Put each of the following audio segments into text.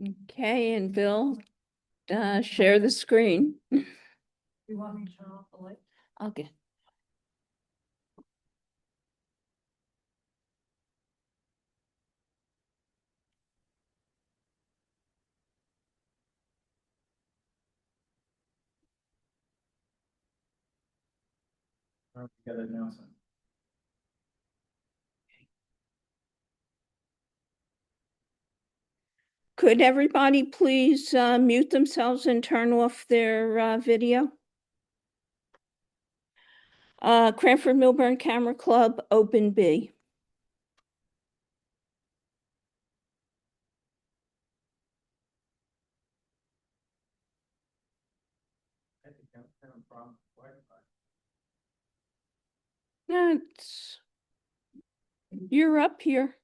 Okay, and Bill, share the screen. You want me to turn off the light? Okay. Got an announcement. Could everybody please mute themselves and turn off their video? Cranford-Millburn Camera Club, Open B. I think I'm having a problem with Wi-Fi. That's, you're up here.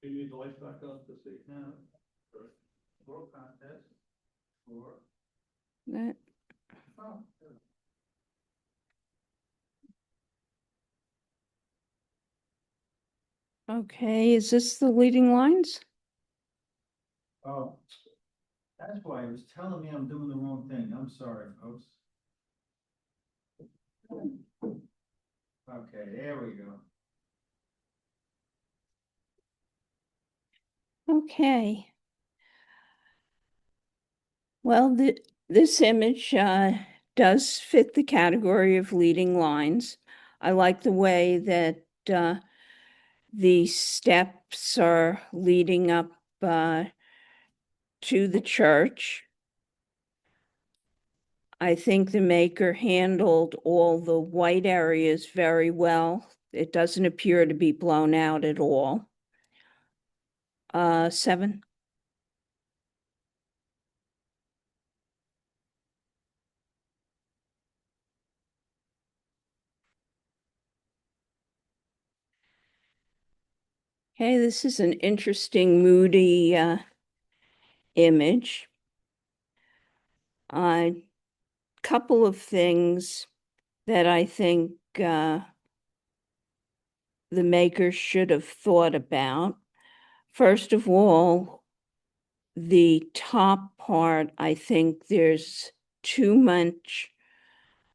Do you need the lights back on to see? No. World contest. Or. That, Oh. okay, is this the leading lines? Oh. That's why it was telling me I'm doing the wrong thing. I'm sorry, folks. Okay, there we go. Okay. Well, this image does fit the category of leading lines. I like the way that the steps are leading up to the church. I think the maker handled all the white areas very well. It doesn't appear to be blown out at all. 7. Okay, this is an interesting, moody image. A couple of things that I think the maker should have thought about. First of all, the top part, I think there's too much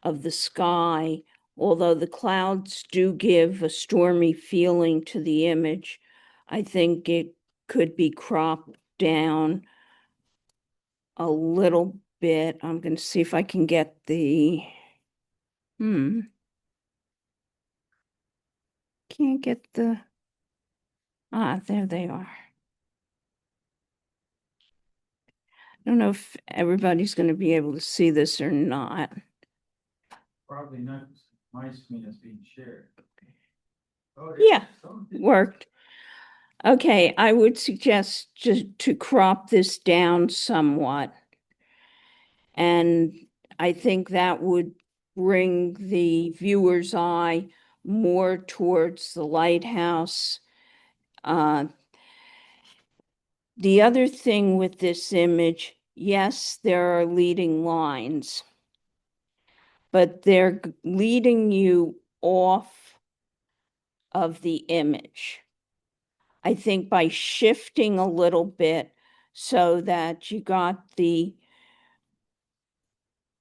of the sky, although the clouds do give a stormy feeling to the image. I think it could be cropped down a little bit. I'm going to see if I can get the, can't get the, there they are. I don't know if everybody's going to be able to see this or not. Probably not. My screen is being shared. Oh, yeah, worked. Okay, I would suggest just to crop this down somewhat. And I think that would bring the viewer's eye more towards the lighthouse. The other thing with this image, yes, there are leading lines, but they're leading you off of the image. I think by shifting a little bit so that you got the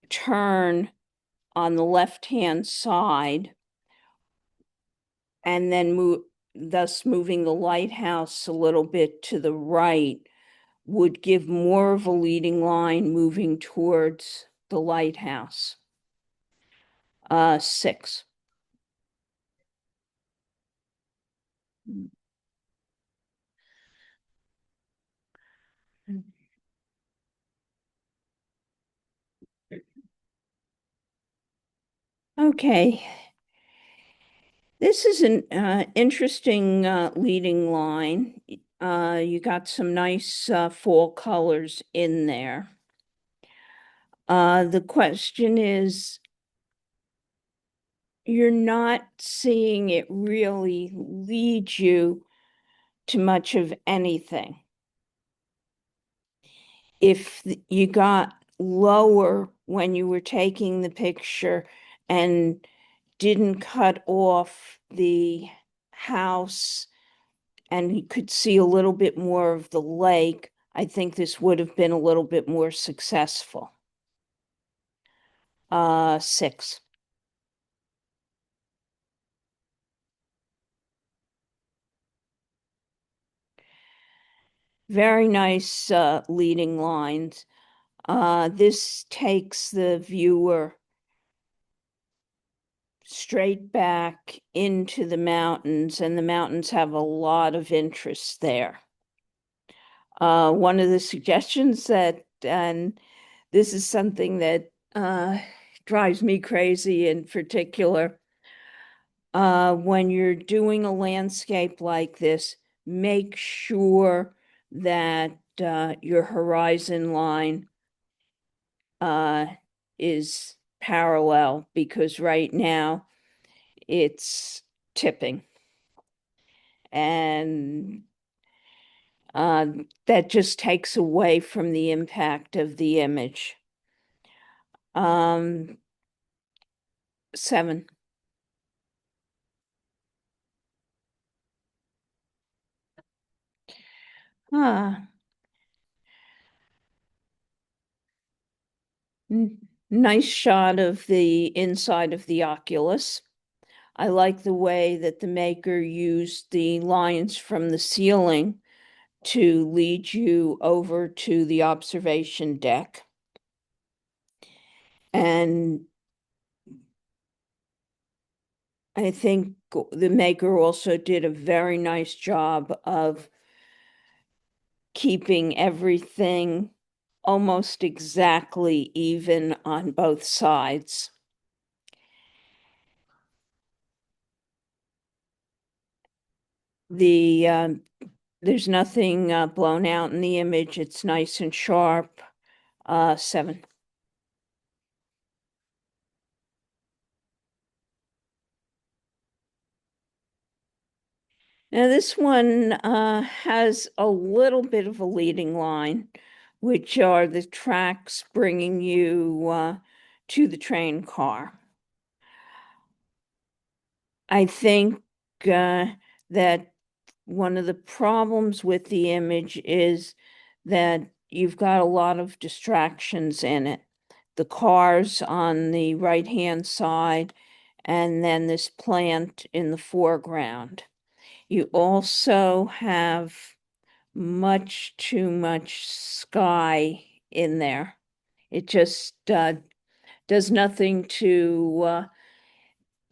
turn on the left-hand side and then thus moving the lighthouse a little bit to the right would give more of a leading line moving towards the lighthouse. 6. Okay. This is an interesting leading line. You got some nice fall colors in there. The question is, you're not seeing it really lead you to much of anything. If you got lower when you were taking the picture and didn't cut off the house and he could see a little bit more of the lake, I think this would have been a little bit more successful. 6. Very nice leading lines. This takes the viewer straight back into the mountains, and the mountains have a lot of interest there. One of the suggestions that, and this is something that drives me crazy in particular, when you're doing a landscape like this, make sure that your horizon line is parallel, because right now it's tipping. And that just takes away from the impact of the image. 7. Ah, nice shot of the inside of the oculus. I like the way that the maker used the lines from the ceiling to lead you over to the observation deck. And I think the maker also did a very nice job of keeping everything almost exactly even on both sides. There's nothing blown out in the image. It's nice and sharp. 7. Now this one has a little bit of a leading line, which are the tracks bringing you to the train car. I think that one of the problems with the image is that you've got a lot of distractions in it. The cars on the right-hand side, and then this plant in the foreground. You also have much too much sky in there. It just does nothing to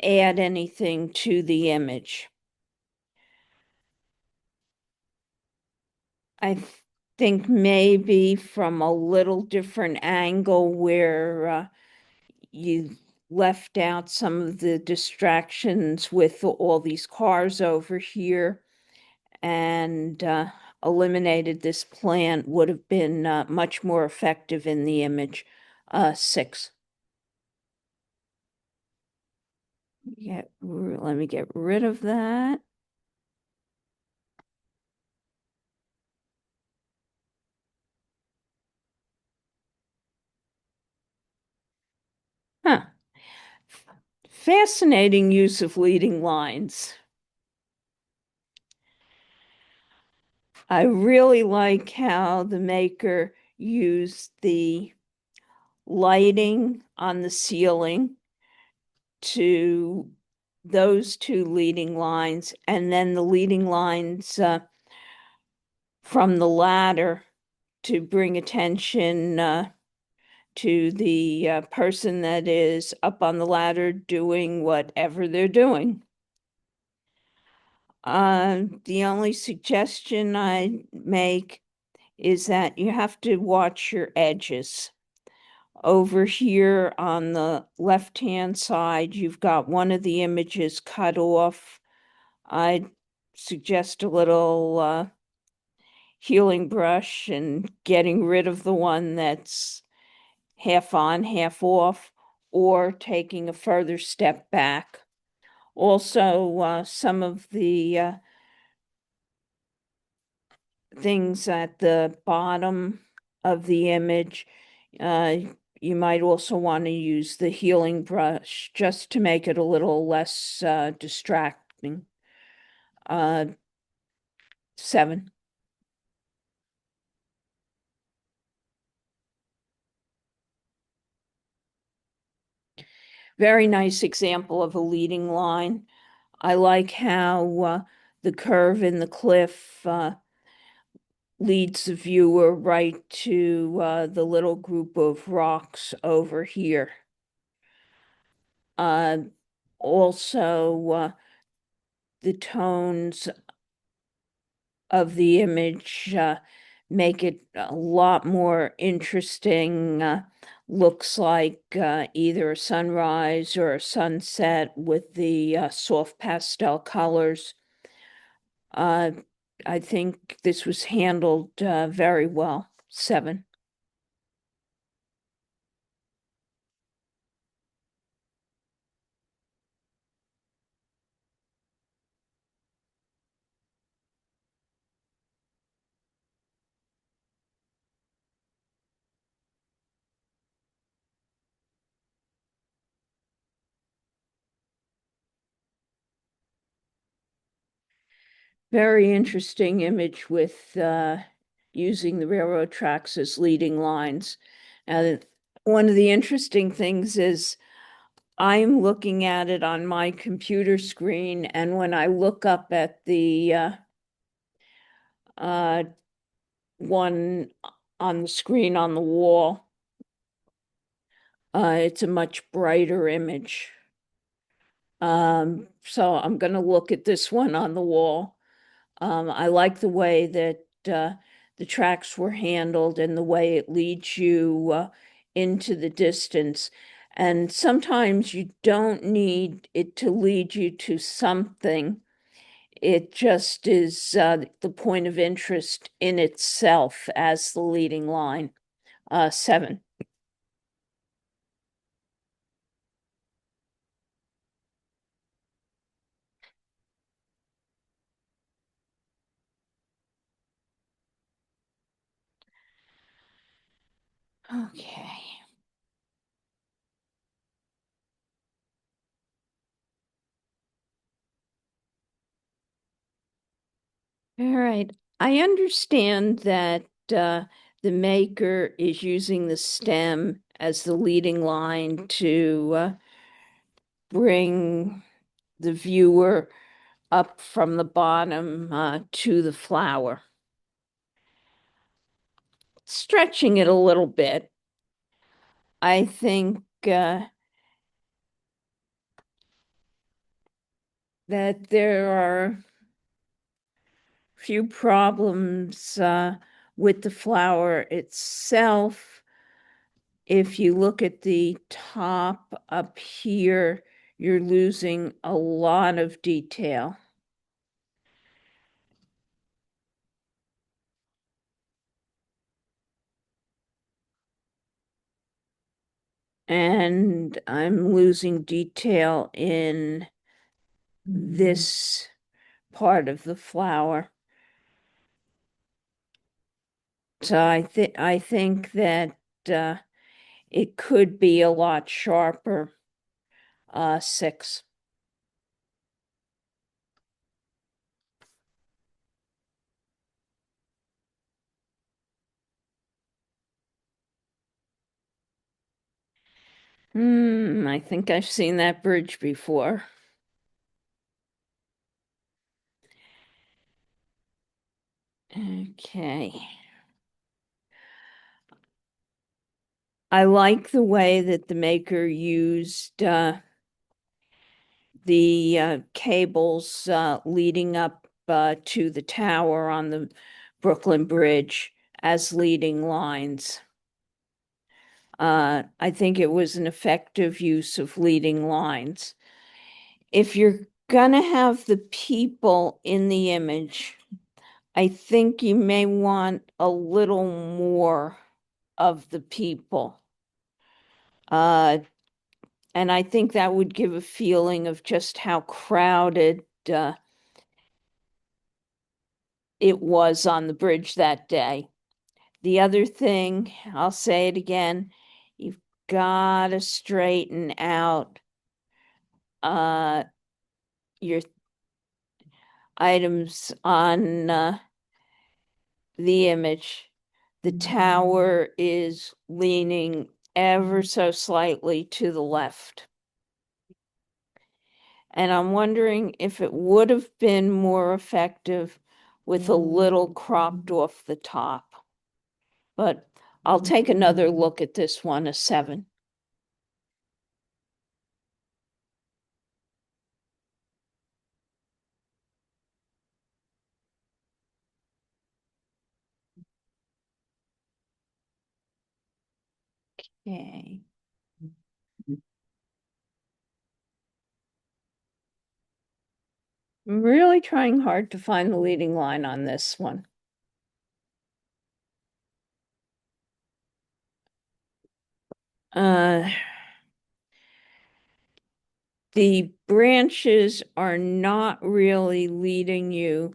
add anything to the image. I think maybe from a little different angle where you left out some of the distractions with all these cars over here and eliminated this plant would have been much more effective in the image. 6. Let me get rid of that. Huh. Fascinating use of leading lines. I really like how the maker used the lighting on the ceiling to those two leading lines, and then the leading lines from the ladder to bring attention to the person that is up on the ladder doing whatever they're doing. The only suggestion I make is that you have to watch your edges. Over here on the left-hand side, you've got one of the images cut off. I'd suggest a little healing brush and getting rid of the one that's half on, half off, or taking a further step back. Also, some of the things at the bottom of the image, you might also want to use the healing brush just to make it a little less distracting. 7. Very nice example of a leading line. I like how the curve in the cliff leads the viewer right to the little group of rocks over here. Also, the tones of the image make it a lot more interesting. Looks like either a sunrise or a sunset with the soft pastel colors. I think this was handled very well. 7. Very interesting image with using the railroad tracks as leading lines. And one of the interesting things is I'm looking at it on my computer screen, and when I look up at the uh, one on the screen on the wall, it's a much brighter image. So I'm going to look at this one on the wall. I like the way that the tracks were handled and the way it leads you into the distance. And sometimes you don't need it to lead you to something. It just is the point of interest in itself as the leading line. 7. Okay. All right. I understand that the maker is using the stem as the leading line to bring the viewer up from the bottom to the flower. Stretching it a little bit, I think that there are few problems with the flower itself. If you look at the top up here, you're losing a lot of detail. And I'm losing detail in this part of the flower. So I think that it could be a lot sharper. 6. I think I've seen that bridge before. Okay. I like the way that the maker used the cables leading up to the tower on the Brooklyn Bridge as leading lines. I think it was an effective use of leading lines. If you're gonna have the people in the image, I think you may want a little more of the people. And I think that would give a feeling of just how crowded it was on the bridge that day. The other thing, I'll say it again, you've gotta straighten out your items on the image. The tower is leaning ever so slightly to the left. And I'm wondering if it would have been more effective with a little cropped off the top. But I'll take another look at this one, a 7. Okay. I'm really trying hard to find the leading line on this one. The branches are not really leading you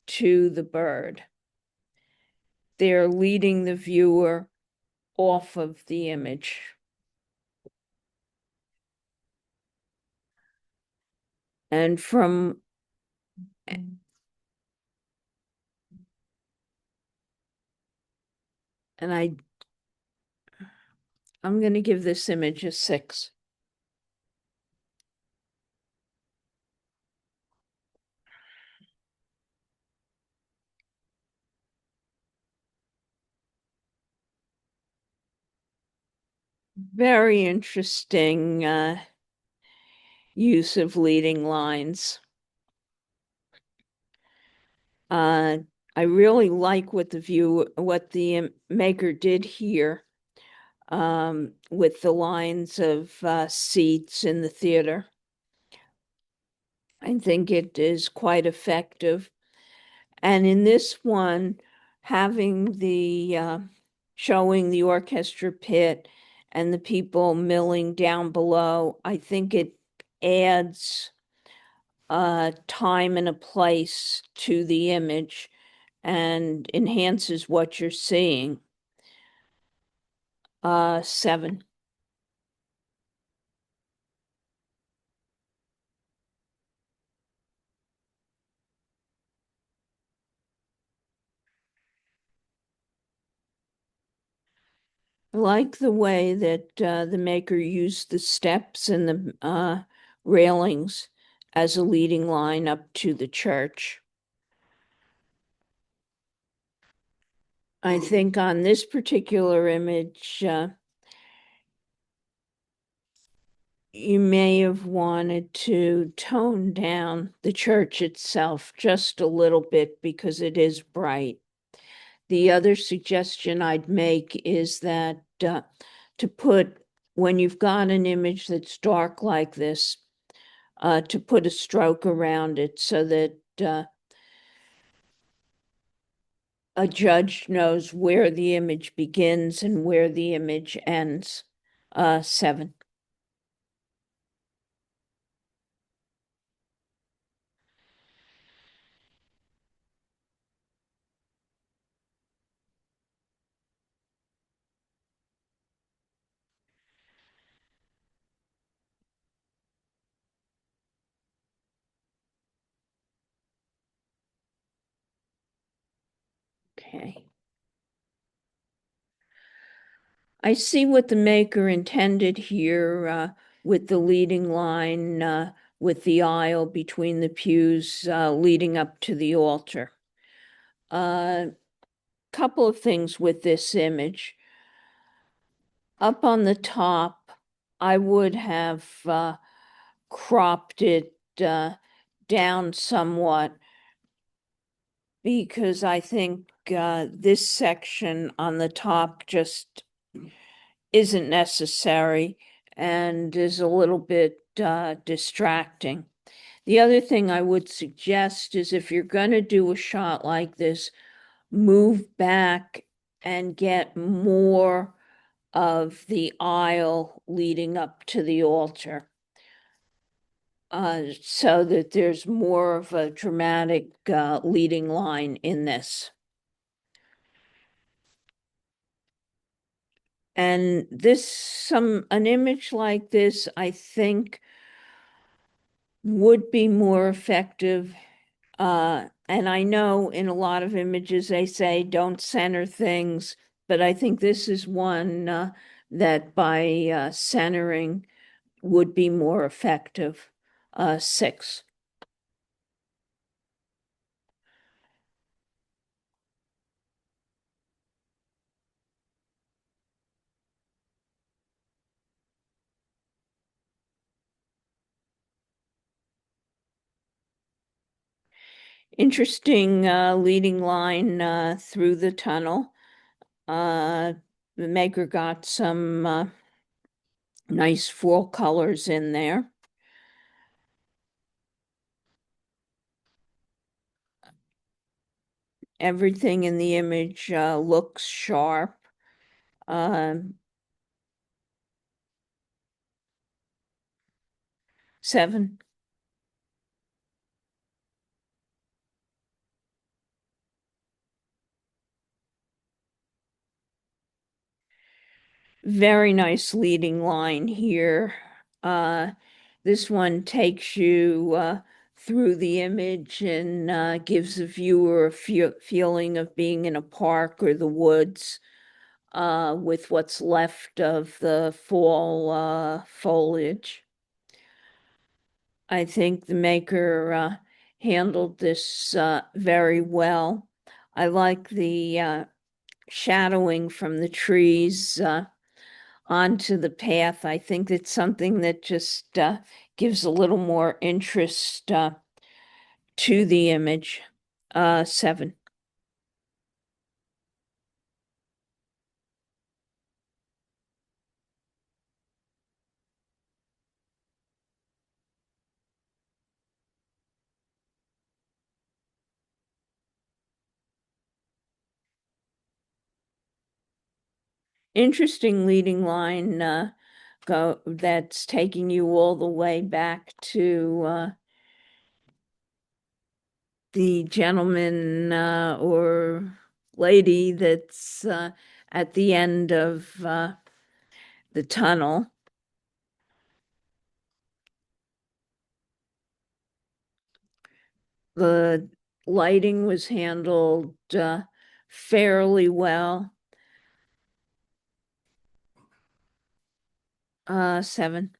to the bird. They're leading the viewer off of the image. And from I'm going to give this image a 6. Very interesting use of leading lines. I really like what the maker did here with the lines of seats in the theater. I think it is quite effective. And in this one, having the showing the orchestra pit and the people milling down below, I think it adds time and a place to the image and enhances what you're seeing. 7. I like the way that the maker used the steps and the railings as a leading line up to the church. I think on this particular image, you may have wanted to tone down the church itself just a little bit because it is bright. The other suggestion I'd make is that to put, when you've got an image that's dark like this, to put a stroke around it so that a judge knows where the image begins and where the image ends. 7. Okay. I see what the maker intended here with the leading line, with the aisle between the pews leading up to the altar. Couple of things with this image. Up on the top, I would have cropped it down somewhat because I think this section on the top just isn't necessary and is a little bit distracting. The other thing I would suggest is if you're going to do a shot like this, move back and get more of the aisle leading up to the altar so that there's more of a dramatic leading line in this. And an image like this, I think, would be more effective. And I know in a lot of images they say don't center things, but I think this is one that by centering would be more effective. 6. Interesting leading line through the tunnel. The maker got some nice fall colors in there. Everything in the image looks sharp. Um, 7. Very nice leading line here. This one takes you through the image and gives the viewer a feeling of being in a park or the woods with what's left of the fall foliage. I think the maker handled this very well. I like the shadowing from the trees onto the path. I think it's something that just gives a little more interest to the image. 7. Interesting leading line that's taking you all the way back to the gentleman or lady that's at the end of the tunnel. The lighting was handled fairly well. 7.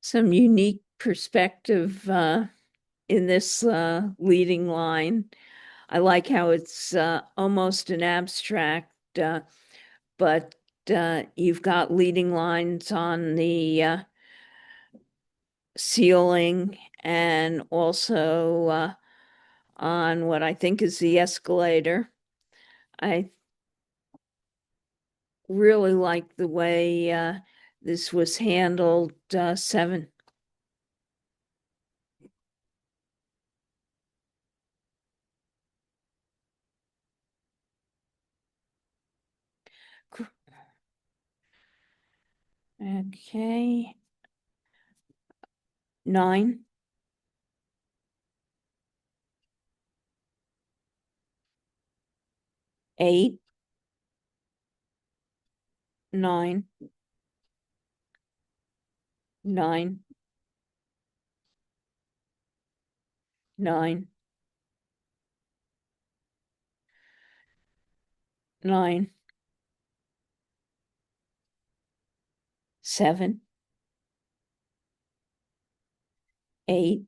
Some unique perspective in this leading line. I like how it's almost an abstract, but you've got leading lines on the ceiling and also on what I think is the escalator. I really like the way this was handled. 7. Okay. 9. 8. 9. 9. 9. 9. 7. 8.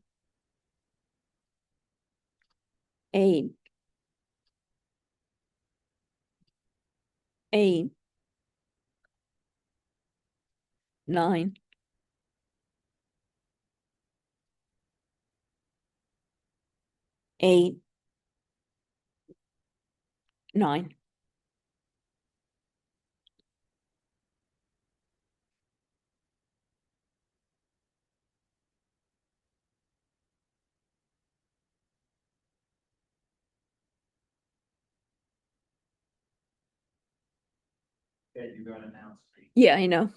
8. 8. 9. 8. 9. Yeah, you got announced. Yeah, I know.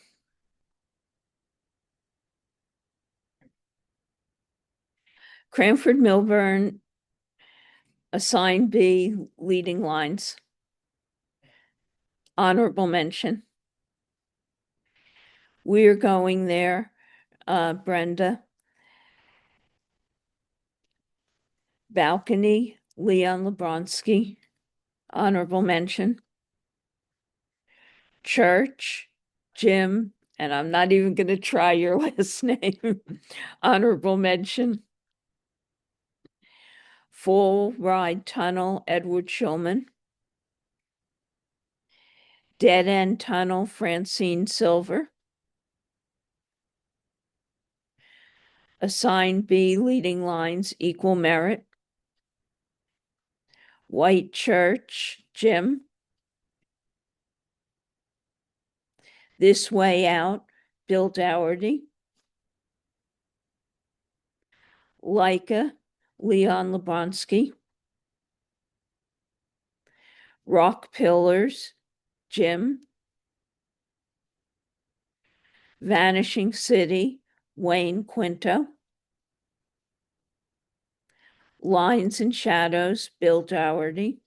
Cranford-Millburn, assigned B, leading lines. Honorable mention. We're going there, Brenda. Balcony, Leon Lebronsky. Honorable mention. Church, Jim, and I'm not even going to try your last name. Honorable mention. Full Ride Tunnel, Edward Schulman. Dead End Tunnel, Francine Silver. Assigned B, leading lines, equal merit. White Church, Jim. This Way Out, Bill Dougherty. Leica, Leon Lebronsky. Rock Pillars, Jim. Vanishing City, Wayne Quinto. Lines and Shadows, Bill Dougherty.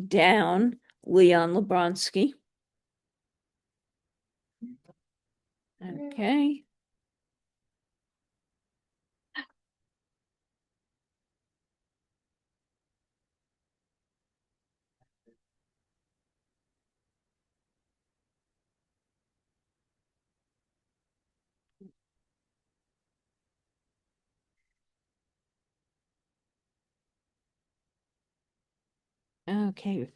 Down, Leon Lebronsky. Okay. Okay.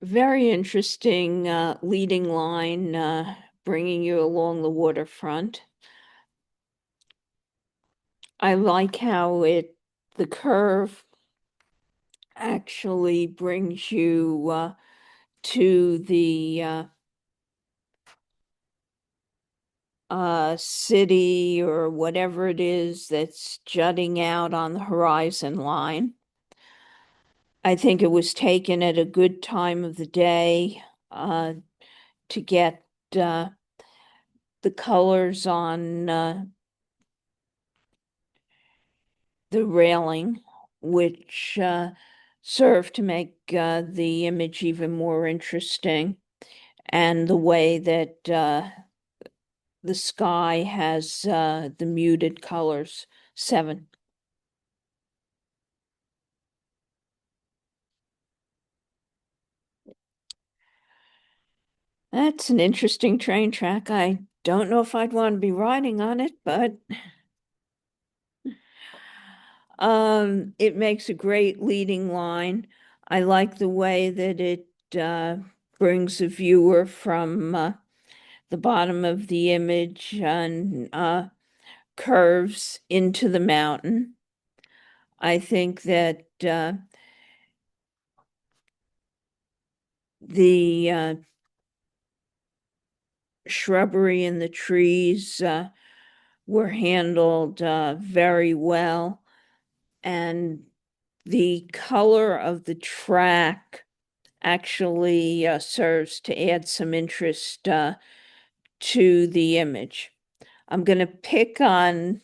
Very interesting leading line, bringing you along the waterfront. I like how the curve actually brings you to the city or whatever it is that's jutting out on the horizon line. I think it was taken at a good time of the day to get the colors on the railing, which serve to make the image even more interesting, and the way that the sky has the muted colors. 7. That's an interesting train track. I don't know if I'd want to be riding on it, but it makes a great leading line. I like the way that it brings a viewer from the bottom of the image and curves into the mountain. I think that the shrubbery and the trees were handled very well, and the color of the track actually serves to add some interest to the image. I'm going to pick on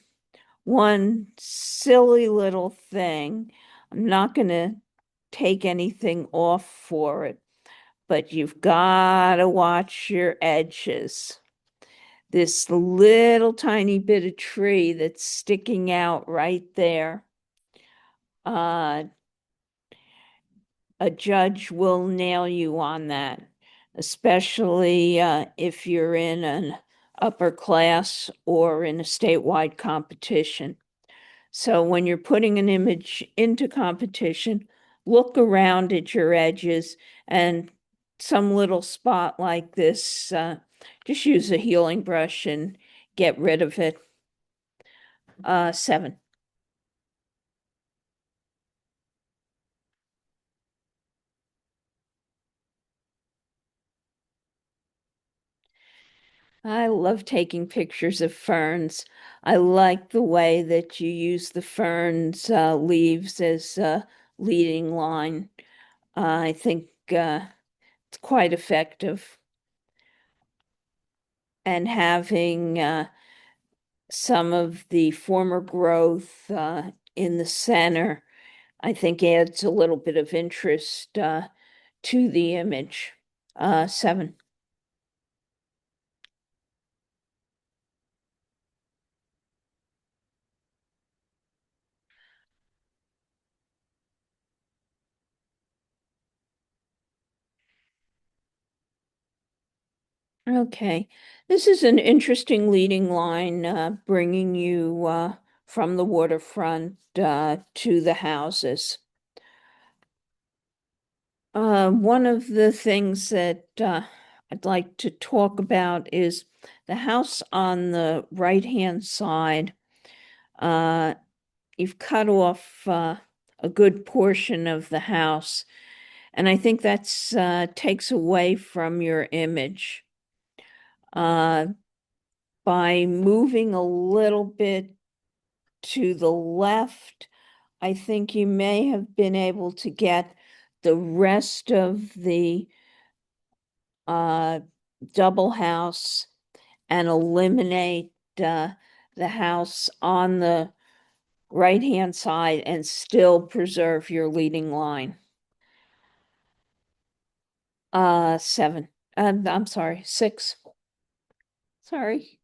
one silly little thing. I'm not going to take anything off for it, but you've got to watch your edges. This little tiny bit of tree that's sticking out right there. A judge will nail you on that, especially if you're in an upper class or in a statewide competition. So when you're putting an image into competition, look around at your edges, and some little spot like this, just use a healing brush and get rid of it. 7. I love taking pictures of ferns. I like the way that you use the ferns leaves as leading line. I think it's quite effective. And having some of the former growth in the center, I think adds a little bit of interest to the image. 7. Okay, this is an interesting leading line, bringing you from the waterfront to the houses. One of the things that I'd like to talk about is the house on the right-hand side. You've cut off a good portion of the house, and I think that's takes away from your image. By moving a little bit to the left, I think you may have been able to get the rest of the double house and eliminate the house on the right-hand side and still preserve your leading line. 7. I'm sorry, 6. Sorry.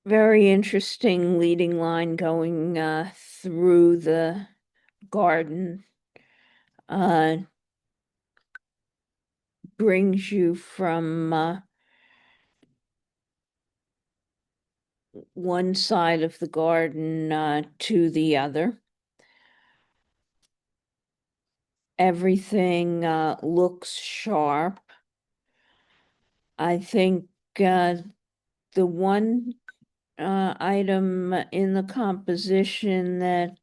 Very interesting leading line going through the garden. Brings you from one side of the garden to the other. Everything looks sharp. I think the one item in the composition that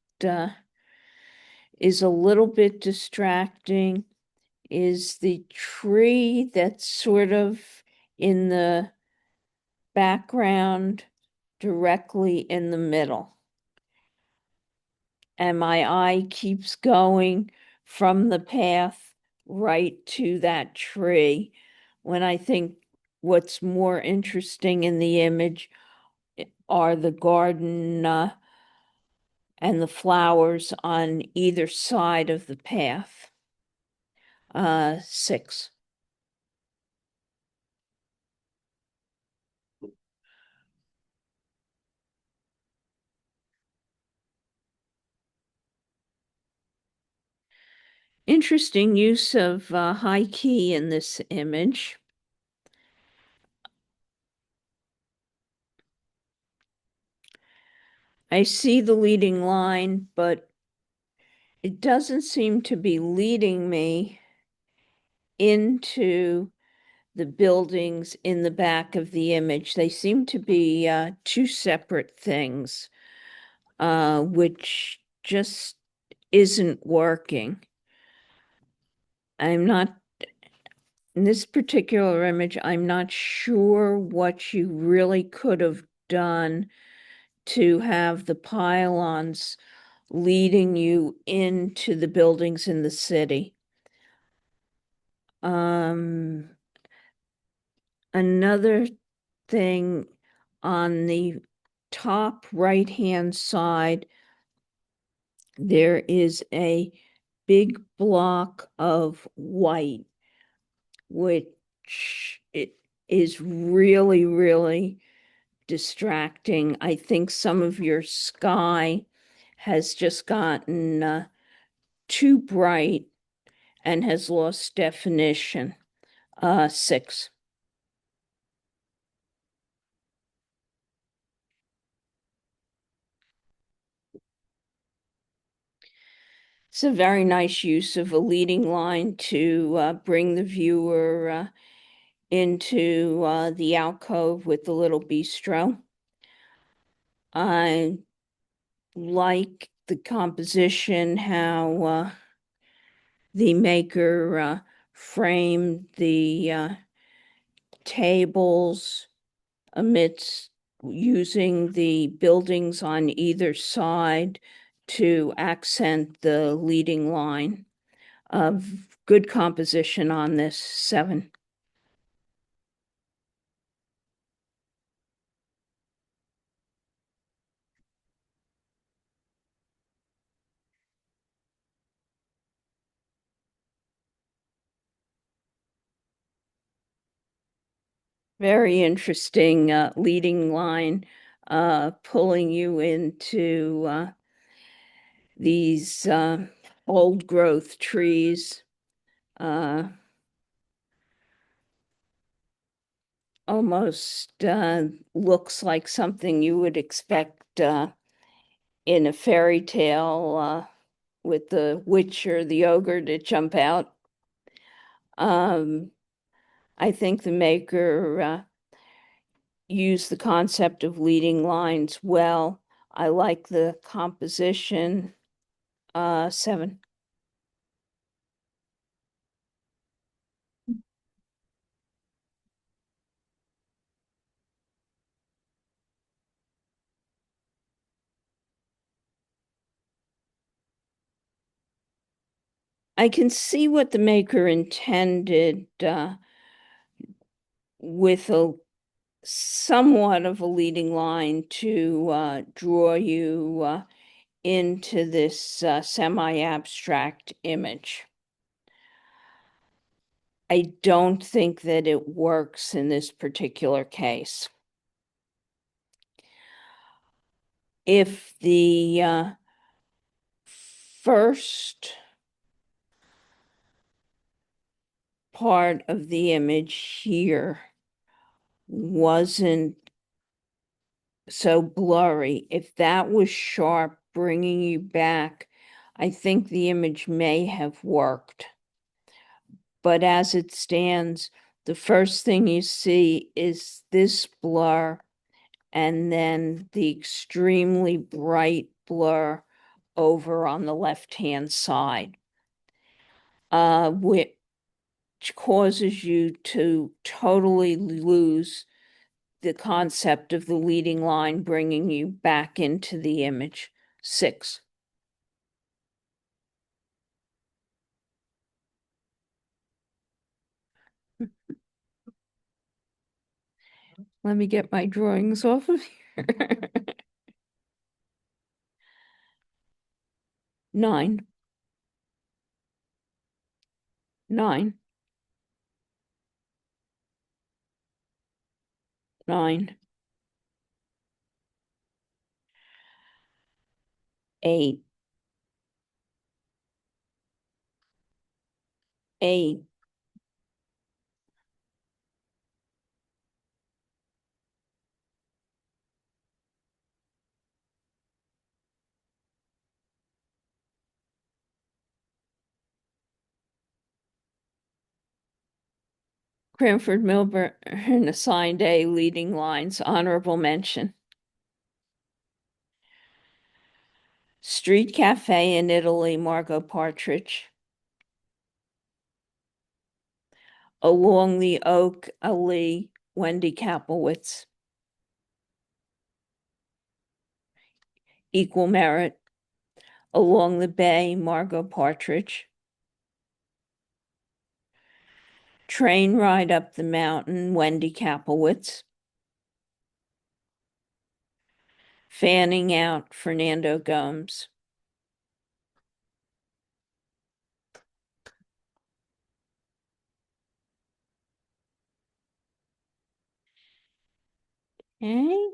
is a little bit distracting is the tree that's sort of in the background directly in the middle. And my eye keeps going from the path right to that tree, when I think what's more interesting in the image are the garden and the flowers on either side of the path. 6. Interesting use of high key in this image. I see the leading line, but it doesn't seem to be leading me into the buildings in the back of the image. They seem to be two separate things, which just isn't working. I'm not, in this particular image, I'm not sure what you really could have done to have the pylons leading you into the buildings in the city. Another thing on the top right-hand side, there is a big block of white, which it is really, really distracting. I think some of your sky has just gotten too bright and has lost definition. 6. It's a very nice use of a leading line to bring the viewer into the alcove with the little bistro. I like the composition, how the maker framed the tables amidst using the buildings on either side to accent the leading line. Of good composition on this 7. Very interesting leading line, pulling you into these old growth trees. Almost looks like something you would expect in a fairy tale with the witch or the ogre to jump out. I think the maker used the concept of leading lines well. I like the composition. 7. I can see what the maker intended with a somewhat of a leading line to draw you into this semi-abstract image. I don't think that it works in this particular case. If the first part of the image here wasn't so blurry, if that was sharp, bringing you back, I think the image may have worked. But as it stands, the first thing you see is this blur and then the extremely bright blur over on the left-hand side, which causes you to totally lose the concept of the leading line, bringing you back into the image. 6. Let me get my drawings off of here. 9. 9. 9. 8. 8. Cranford-Millburn assigned A, leading lines, honorable mention. Street Cafe in Italy, Margot Partridge. Along the Oak Alley, Wendy Kaplowitz. Equal Merit. Along the Bay, Margot Partridge. Train Ride Up the Mountain, Wendy Kaplowitz. Fanning Out, Fernando Gomes. Okay.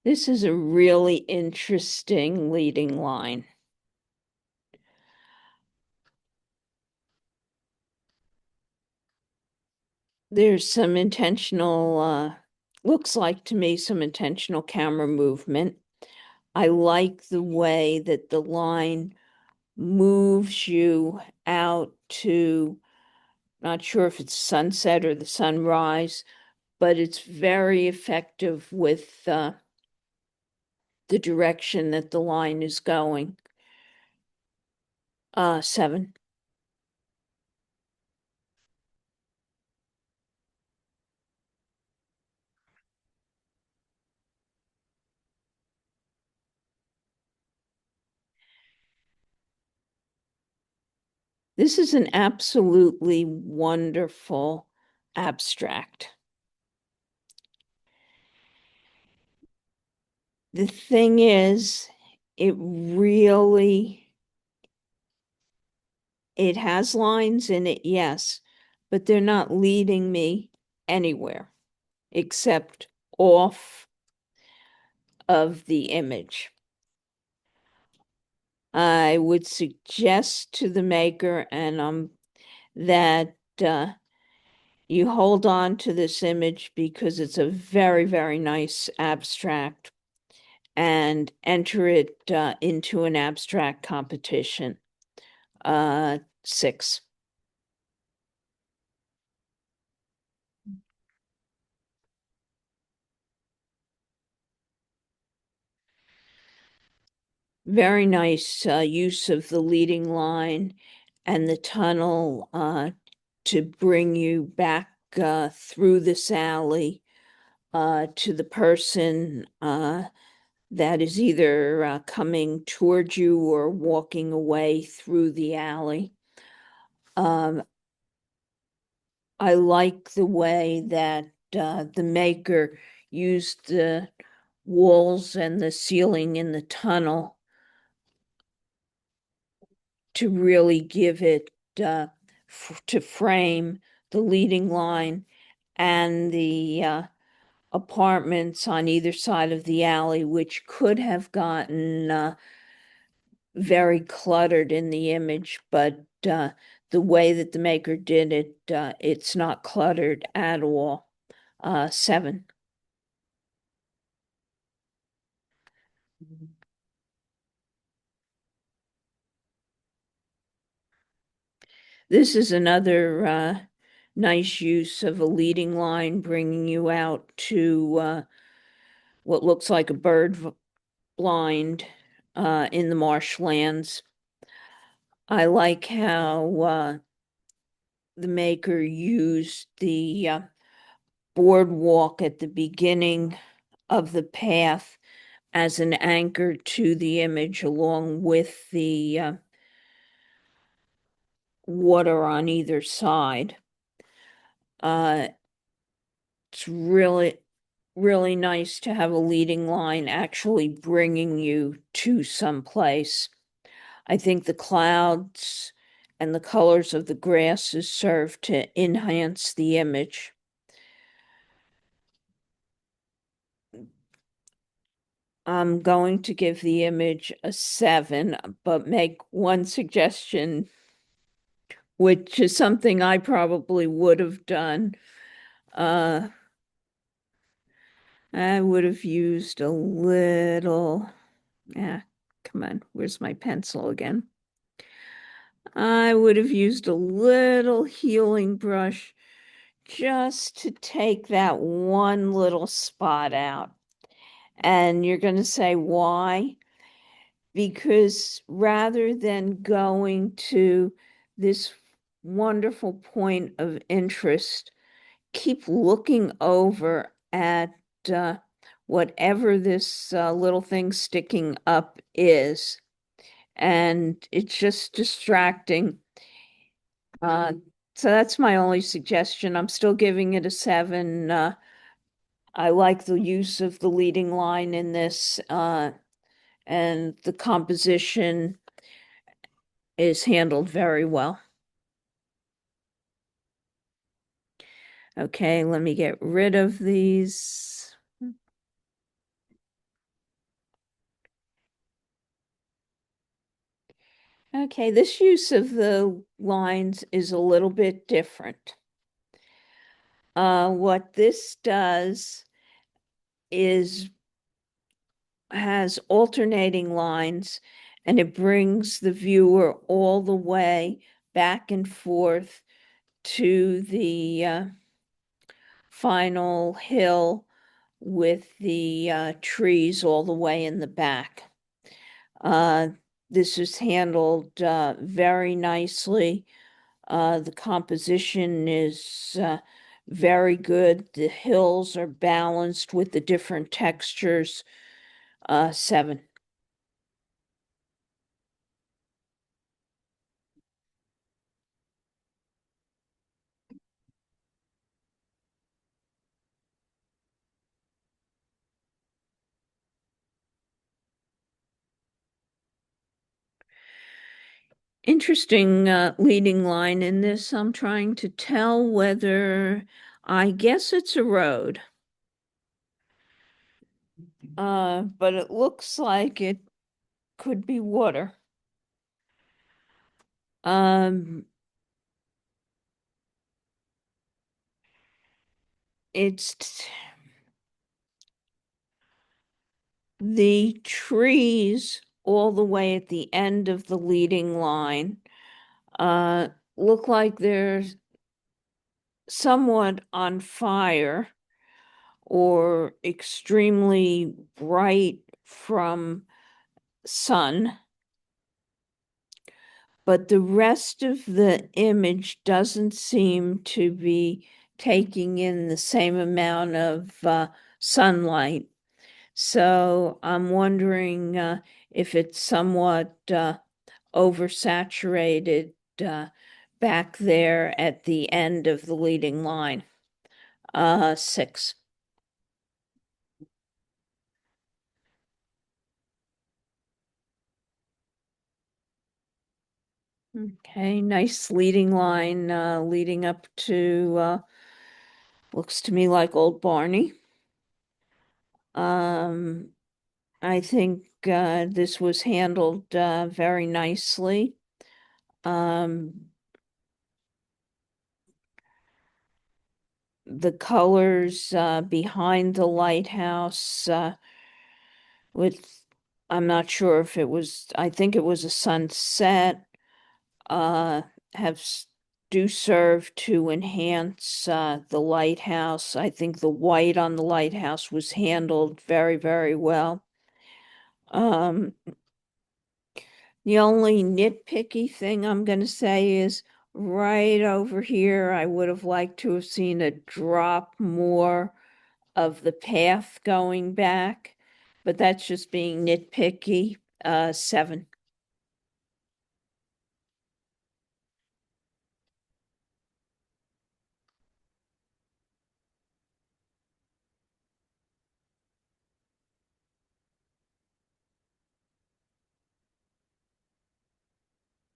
This is a really interesting leading line. There's some intentional looks like to me some intentional camera movement. I like the way that the line moves you out to, not sure if it's sunset or the sunrise, but it's very effective with the direction that the line is going. 7. This is an absolutely wonderful abstract. The thing is, it has lines in it, yes, but they're not leading me anywhere except off of the image. I would suggest to the maker that you hold on to this image because it's a very, very nice abstract, and enter it into an abstract competition. 6. Very nice use of the leading line and the tunnel to bring you back through this alley to the person that is either coming towards you or walking away through the alley. I like the way that the maker used the walls and the ceiling in the tunnel to really give it to frame the leading line and the apartments on either side of the alley, which could have gotten very cluttered in the image, but the way that the maker did it, it's not cluttered at all. 7. This is another nice use of a leading line, bringing you out to what looks like a bird blind in the marshlands. I like how the maker used the boardwalk at the beginning of the path as an anchor to the image, along with the water on either side. It's really, really nice to have a leading line actually bringing you to some place. I think the clouds and the colors of the grasses serve to enhance the image. I'm going to give the image a 7, but make one suggestion, which is something I probably would have done. I would have used a little, come on, where's my pencil again? I would have used a little healing brush just to take that one little spot out. And you're going to say, why? Because rather than going to this wonderful point of interest, keep looking over at whatever this little thing sticking up is. And it's just distracting. So that's my only suggestion. I'm still giving it a 7. I like the use of the leading line in this, and the composition is handled very well. Okay, let me get rid of these. Okay, this use of the lines is a little bit different. What this does, has alternating lines, and it brings the viewer all the way back and forth to the final hill with the trees all the way in the back. This is handled very nicely. The composition is very good. The hills are balanced with the different textures. 7. Interesting leading line in this. I'm trying to tell whether I guess it's a road. But it looks like it could be water. It's the trees all the way at the end of the leading line uh, look like they're somewhat on fire or extremely bright from sun. But the rest of the image doesn't seem to be taking in the same amount of sunlight. So I'm wondering if it's somewhat oversaturated back there at the end of the leading line. 6. Okay, nice leading line leading up to looks to me like Old Barney. I think this was handled very nicely. The colors behind the lighthouse with, I'm not sure if it was, I think it was a sunset, uh, have do serve to enhance the lighthouse. I think the white on the lighthouse was handled very, very well. The only nitpicky thing I'm going to say is right over here, I would have liked to have seen a drop more of the path going back, but that's just being nitpicky. 7.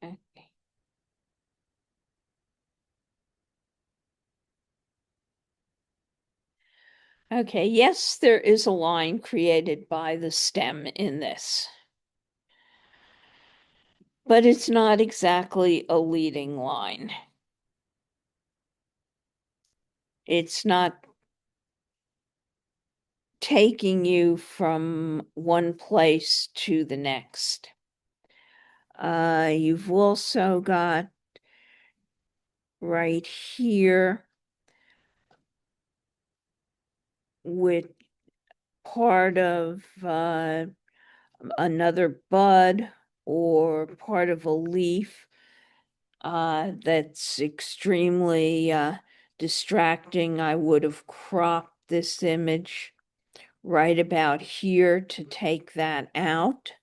Okay. Okay, yes, there is a line created by the stem in this, but it's not exactly a leading line. It's not taking you from one place to the next. You've also got right here with part of another bud or part of a leaf that's extremely distracting. I would have cropped this image right about here to take that out.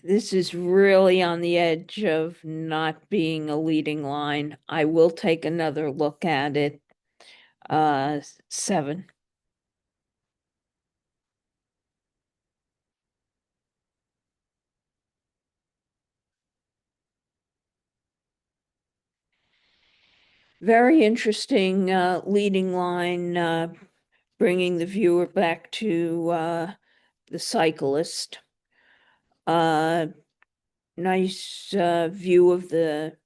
This is really on the edge of not being a leading line. I will take another look at it. 7. Very interesting leading line, bringing the viewer back to the cyclist. Nice view of the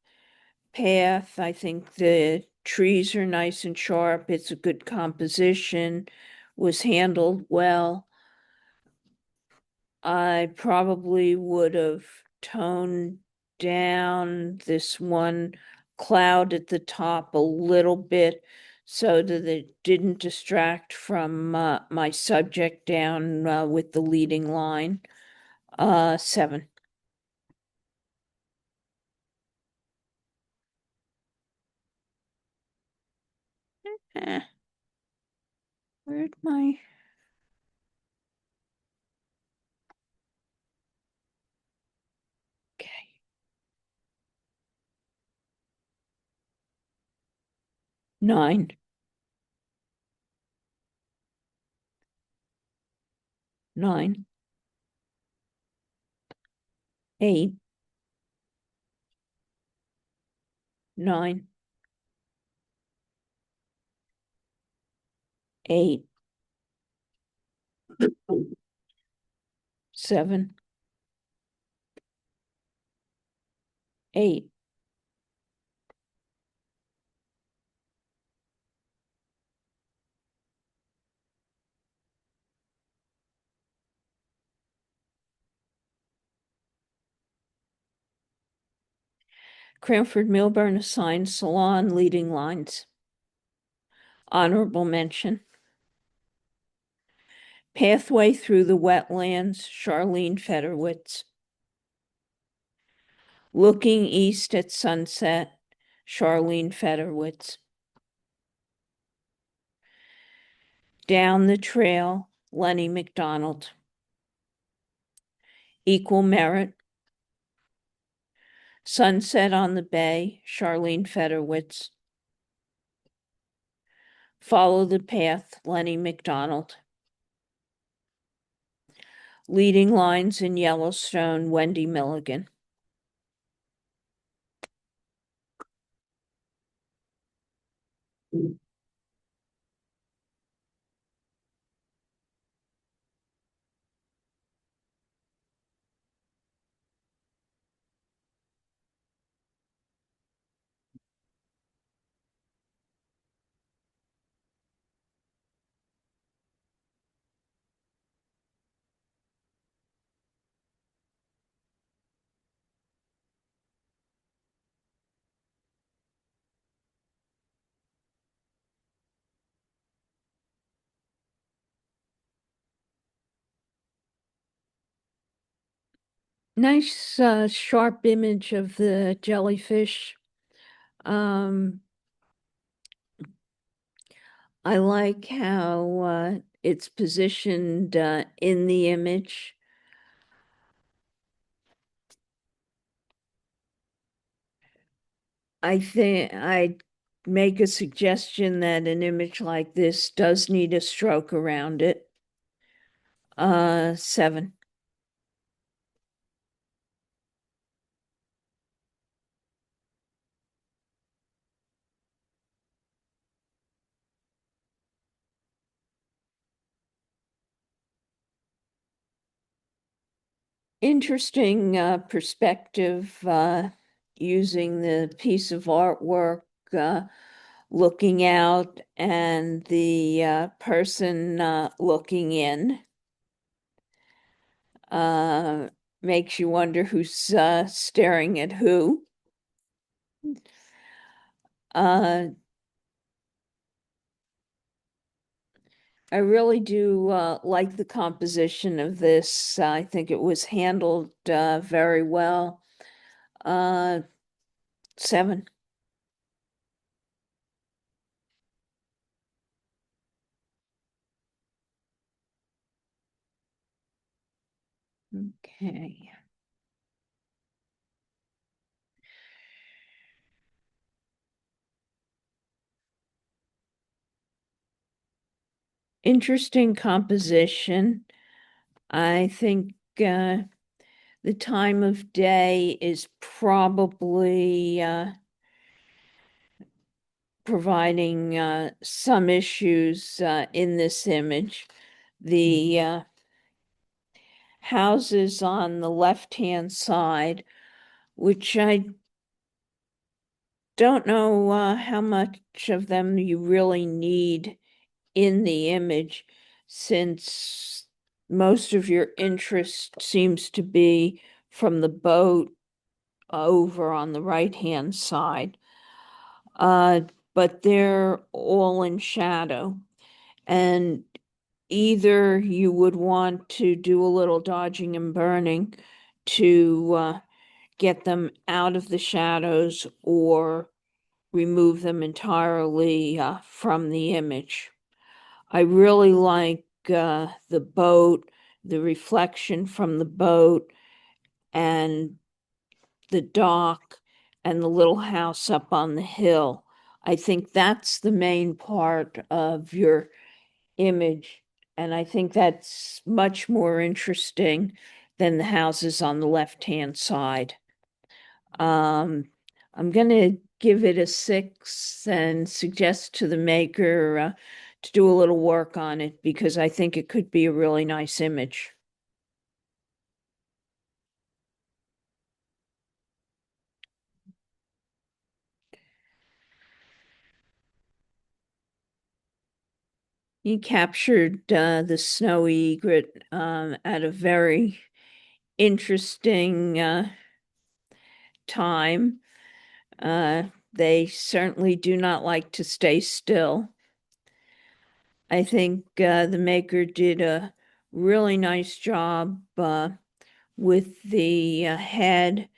path. I think the trees are nice and sharp. It's a good composition, was handled well. I probably would have toned down this one cloud at the top a little bit so that it didn't distract from my subject down with the leading line. 7. Eh, where'd my... Okay. 9. 9. 8. 9. 8. 7. 8. Cranford-Millburn assigned salon leading lines. Honorable mention. Pathway through the wetlands, Charlene Federwitz. Looking east at sunset, Charlene Federwitz. Down the trail, Lenny McDonald. Equal merit. Sunset on the bay, Charlene Federwitz. Follow the path, Lenny McDonald. Leading lines in Yellowstone, Wendy Milligan. Nice sharp image of the jellyfish. I like how it's positioned in the image. I think I'd make a suggestion that an image like this does need a stroke around it. 7. Interesting perspective using the piece of artwork looking out and the person looking in. Makes you wonder who's staring at who. I really do like the composition of this. I think it was handled very well. 7. Okay. Interesting composition. I think the time of day is probably providing some issues in this image. The houses on the left-hand side, which I don't know how much of them you really need in the image, since most of your interest seems to be from the boat over on the right-hand side. Uh, but they're all in shadow. And either you would want to do a little dodging and burning to get them out of the shadows, or remove them entirely from the image. I really like the boat, the reflection from the boat, and the dock, and the little house up on the hill. I think that's the main part of your image, and I think that's much more interesting than the houses on the left-hand side. Um, I'm gonna give it a 6 and suggest to the maker to do a little work on it, because I think it could be a really nice image. He captured the snowy egret at a very interesting time. They certainly do not like to stay still. I think the maker did a really nice job with the head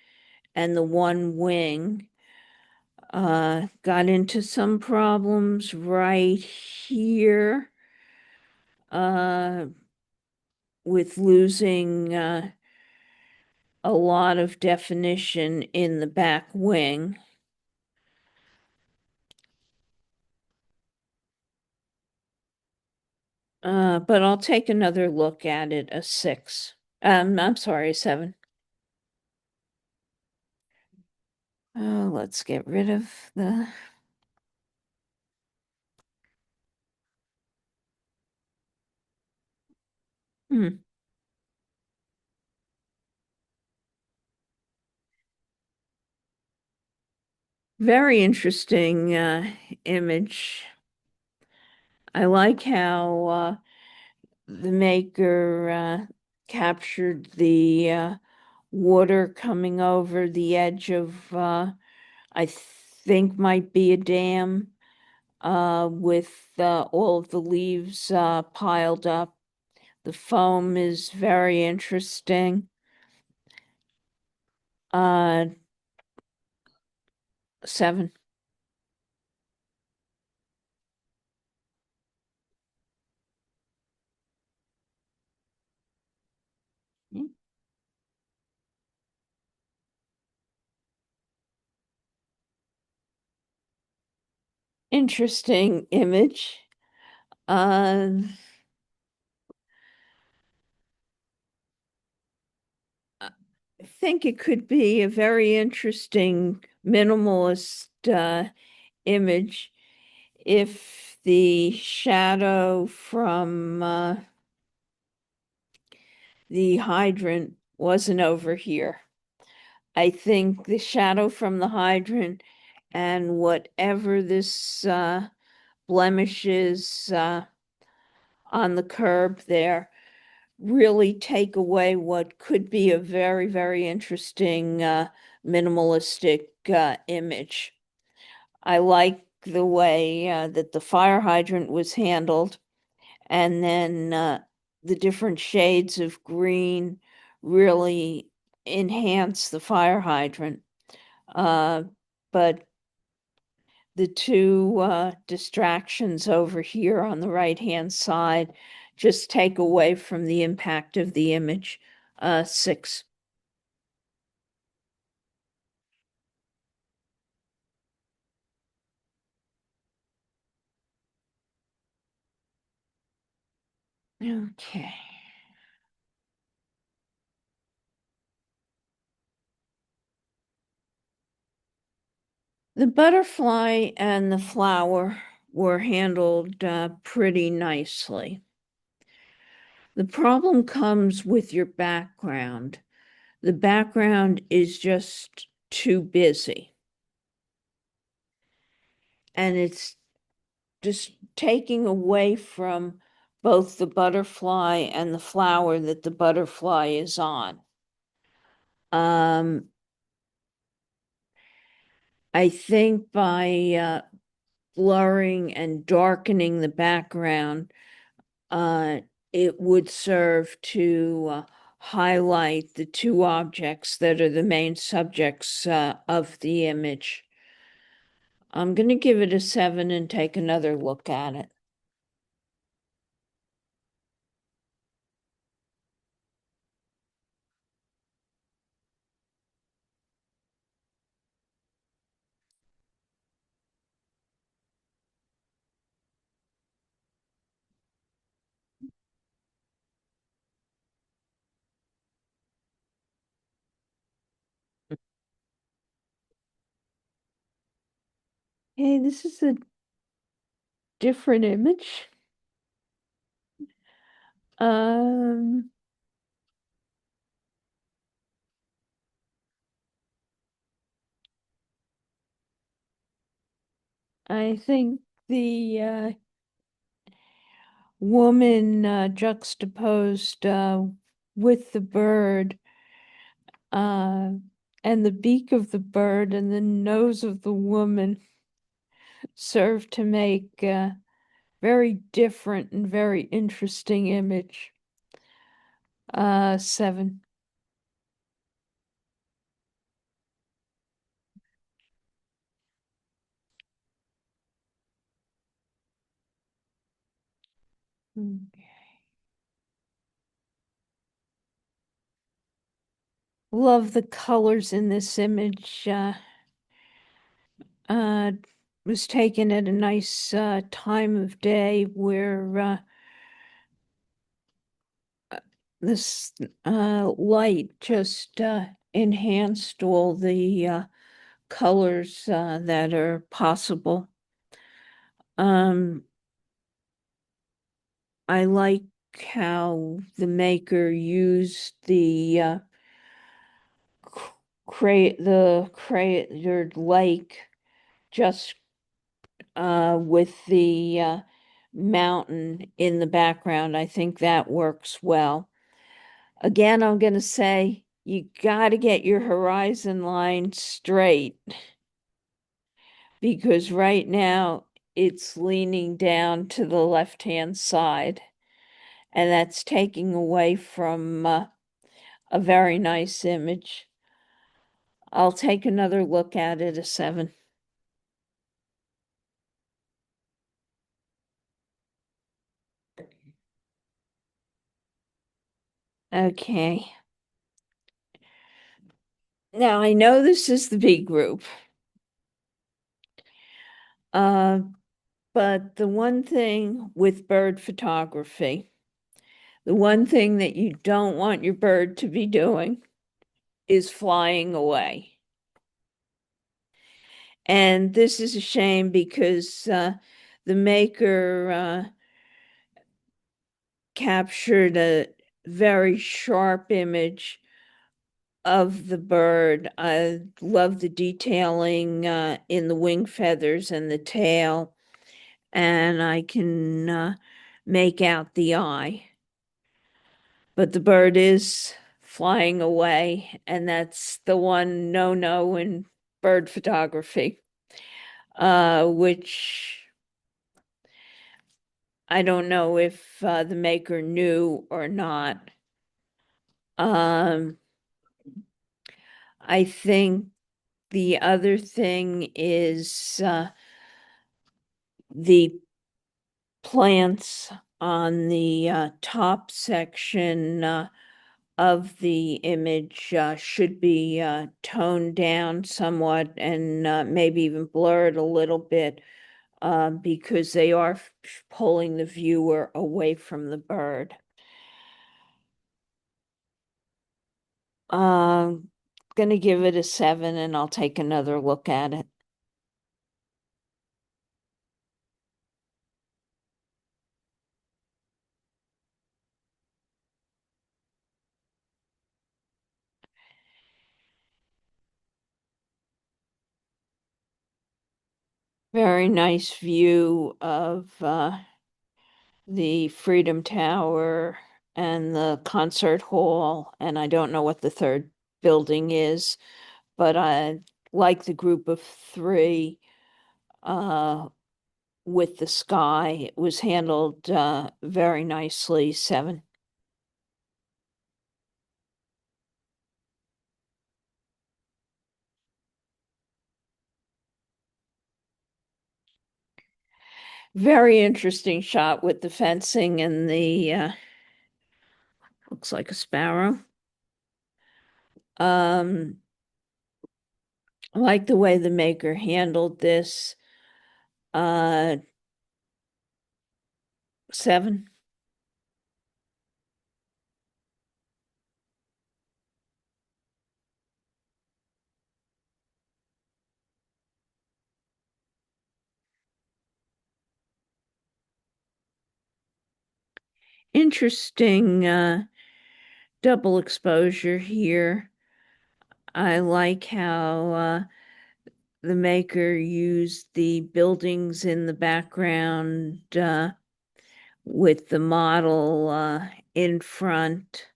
and the one wing. Got into some problems right here uh, with losing a lot of definition in the back wing. But I'll take another look at it, a 6. I'm sorry, a 7. Let's get rid of the. Hmm. Very interesting image. I like how the maker captured the water coming over the edge of, I think might be a dam, with all of the leaves piled up. The foam is very interesting. 7. Interesting image. Uh, I think it could be a very interesting minimalist image if the shadow from the hydrant wasn't over here. I think the shadow from the hydrant and whatever this blemish is on the curb there really take away what could be a very, very interesting minimalistic image. I like the way that the fire hydrant was handled, and then the different shades of green really enhance the fire hydrant. Uh, but the two distractions over here on the right-hand side just take away from the impact of the image. 6. Okay. The butterfly and the flower were handled pretty nicely. The problem comes with your background. The background is just too busy. and it's just taking away from both the butterfly and the flower that the butterfly is on. I think by blurring and darkening the background, it would serve to highlight the two objects that are the main subjects of the image. I'm going to give it a 7 and take another look at it. Hey, this is a different image. Um, I think the woman juxtaposed with the bird uh, and the beak of the bird and the nose of the woman serve to make a very different and very interesting image. 7. Love the colors in this image. Uh, was taken at a nice time of day where this light just enhanced all the colors that are possible. I like how the maker used the cratered lake just with the mountain in the background. I think that works well. Again, I'm going to say you got to get your horizon line straight because right now it's leaning down to the left-hand side, and that's taking away from a very nice image. I'll take another look at it, a 7. Okay. Now I know this is the B group. Uh, but the one thing with bird photography, the one thing that you don't want your bird to be doing is flying away. And this is a shame because the maker captured a very sharp image of the bird. I love the detailing in the wing feathers and the tail, and I can make out the eye. But the bird is flying away, and that's the one no-no in bird photography, which I don't know if the maker knew or not. Um, I think the other thing is the plants on the top section of the image should be toned down somewhat and maybe even blurred a little bit because they are pulling the viewer away from the bird. Um, Gonna give it a 7 and I'll take another look at it. Very nice view of the Freedom Tower and the concert hall, and I don't know what the third building is, but I like the group of three uh, with the sky. It was handled very nicely. 7. Very interesting shot with the fencing and the looks like a sparrow. Um, I like the way the maker handled this. 7. Interesting double exposure here. I like how the maker used the buildings in the background with the model in front.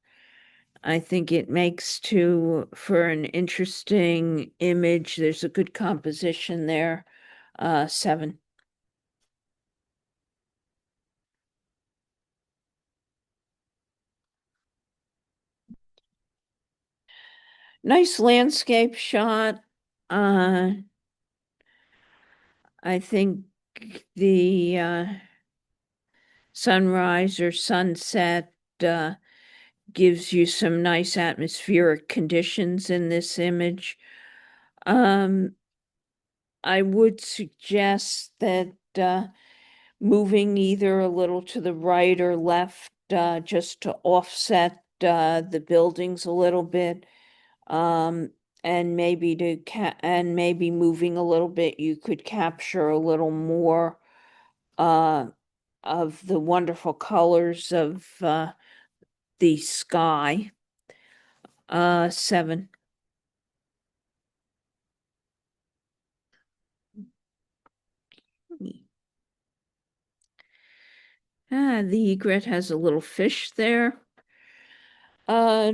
I think it makes for an interesting image. There's a good composition there. 7. Nice landscape shot. Uh, I think the sunrise or sunset gives you some nice atmospheric conditions in this image. Um, I would suggest that moving either a little to the right or left just to offset the buildings a little bit. Um, and maybe moving a little bit, you could capture a little more uh, of the wonderful colors of the sky. 7. The egret has a little fish there. Uh,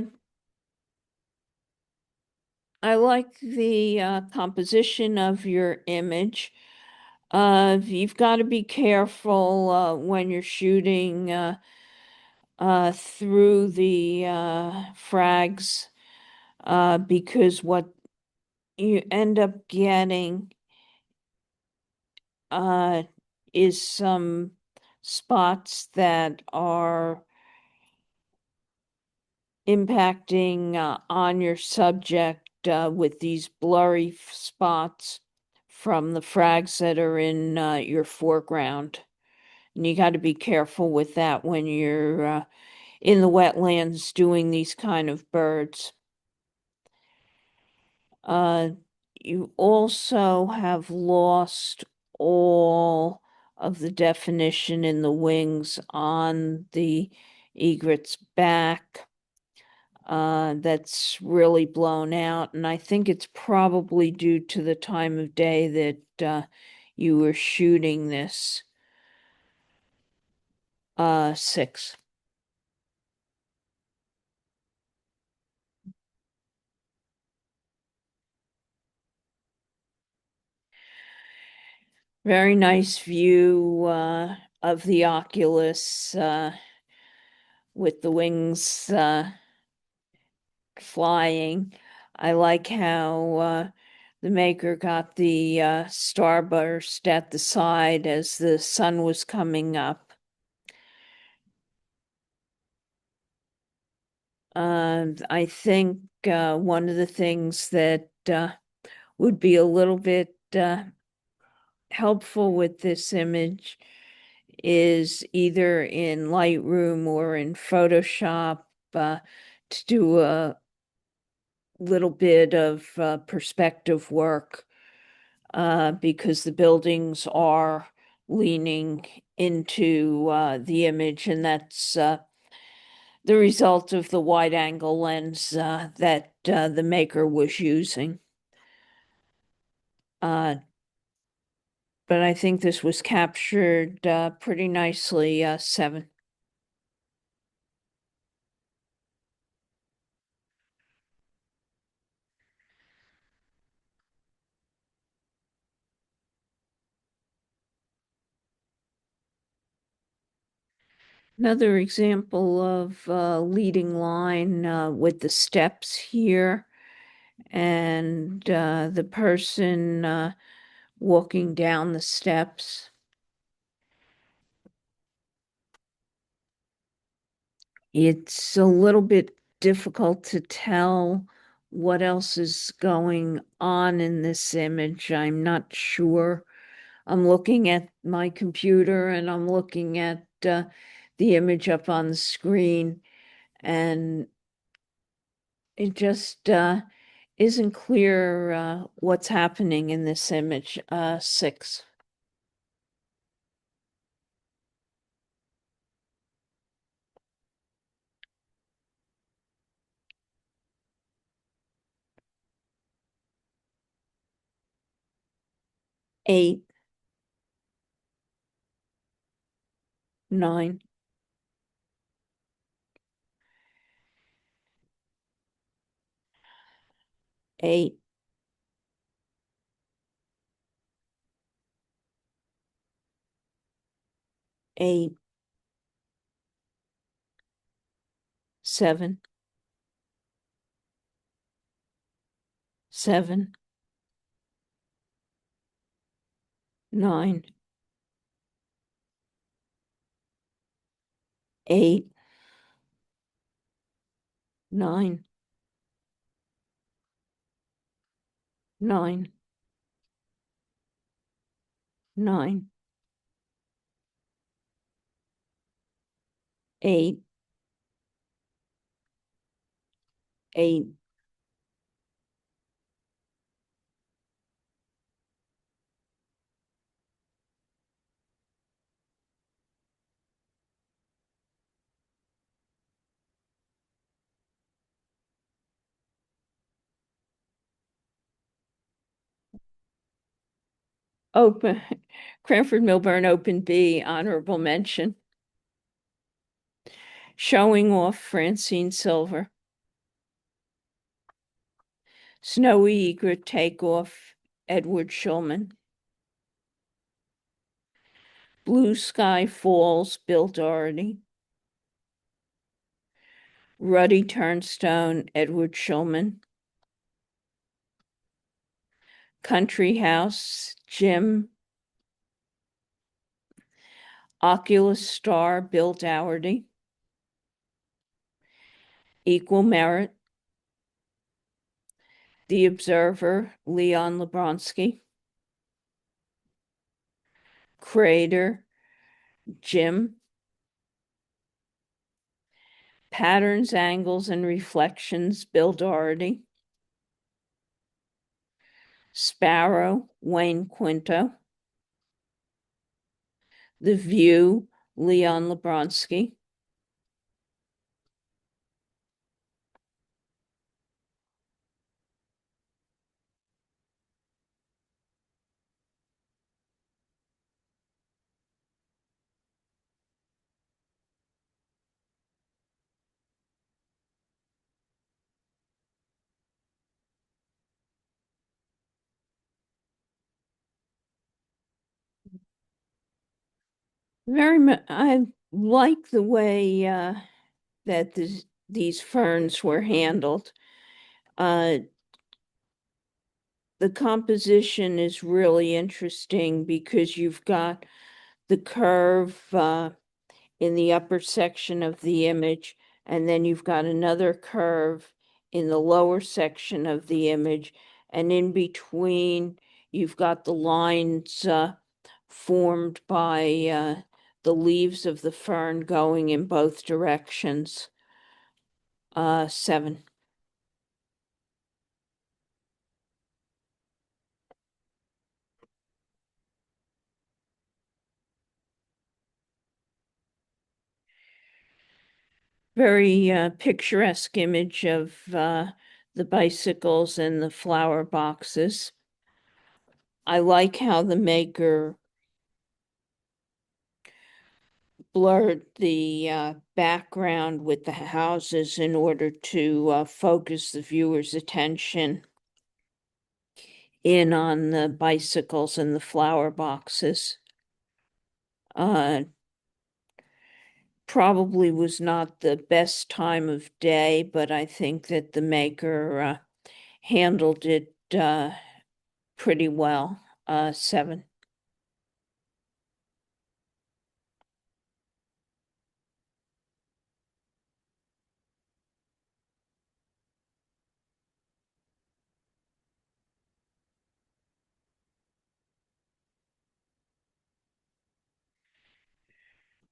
I like the composition of your image. You've got to be careful when you're shooting through the frags because what you end up getting uh, is some spots that are impacting on your subject with these blurry spots from the frags that are in your foreground. And you got to be careful with that when you're in the wetlands doing these kind of birds. Uh, you also have lost all of the definition in the wings on the egret's back. That's really blown out, and I think it's probably due to the time of day that you were shooting this. 6. Very nice view of the oculus with the wings flying. I like how the maker got the starburst at the side as the sun was coming up. I think one of the things that would be a little bit helpful with this image is either in Lightroom or in Photoshop to do a little bit of perspective work because the buildings are leaning into the image, and that's the result of the wide angle lens that the maker was using. but I think this was captured pretty nicely, 7. Another example of leading line with the steps here and the person walking down the steps. It's a little bit difficult to tell what else is going on in this image. I'm not sure. I'm looking at my computer and I'm looking at the image up on the screen, and it just isn't clear what's happening in this image. 6. 8, 9, 8, 8, 7, 7, 9, 8, 9, 9, 9, 8, 8. Open Cranford-Millburn Open B, honorable mention. Showing off Francine Silver. Snowy Egret takeoff Edward Schulman. Blue Sky Falls Bill Doherty. Ruddy Turnstone Edward Schulman. Country House Jim. Oculus Star Bill Dougherty. Equal Merit. The Observer Leon Lebronsky. Crater Jim. Patterns, Angles, and Reflections Bill Doherty. Sparrow Wayne Quinto. The View Leon Lebronsky. Very much, I like the way that these ferns were handled. Uh, the composition is really interesting because you've got the curve in the upper section of the image, and then you've got another curve in the lower section of the image, and in between, you've got the lines formed by the leaves of the fern going in both directions. 7. Very picturesque image of the bicycles and the flower boxes. I like how the maker blurred the background with the houses in order to focus the viewer's attention in on the bicycles and the flower boxes. Uh, Probably was not the best time of day, but I think that the maker handled it pretty well. 7.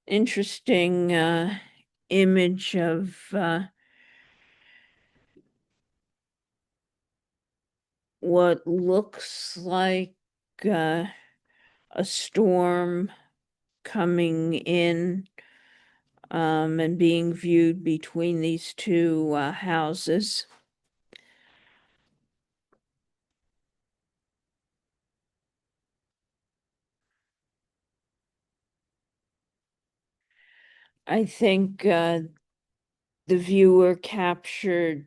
Interesting image of what looks like uh, a storm coming in and being viewed between these two houses. I think the viewer captured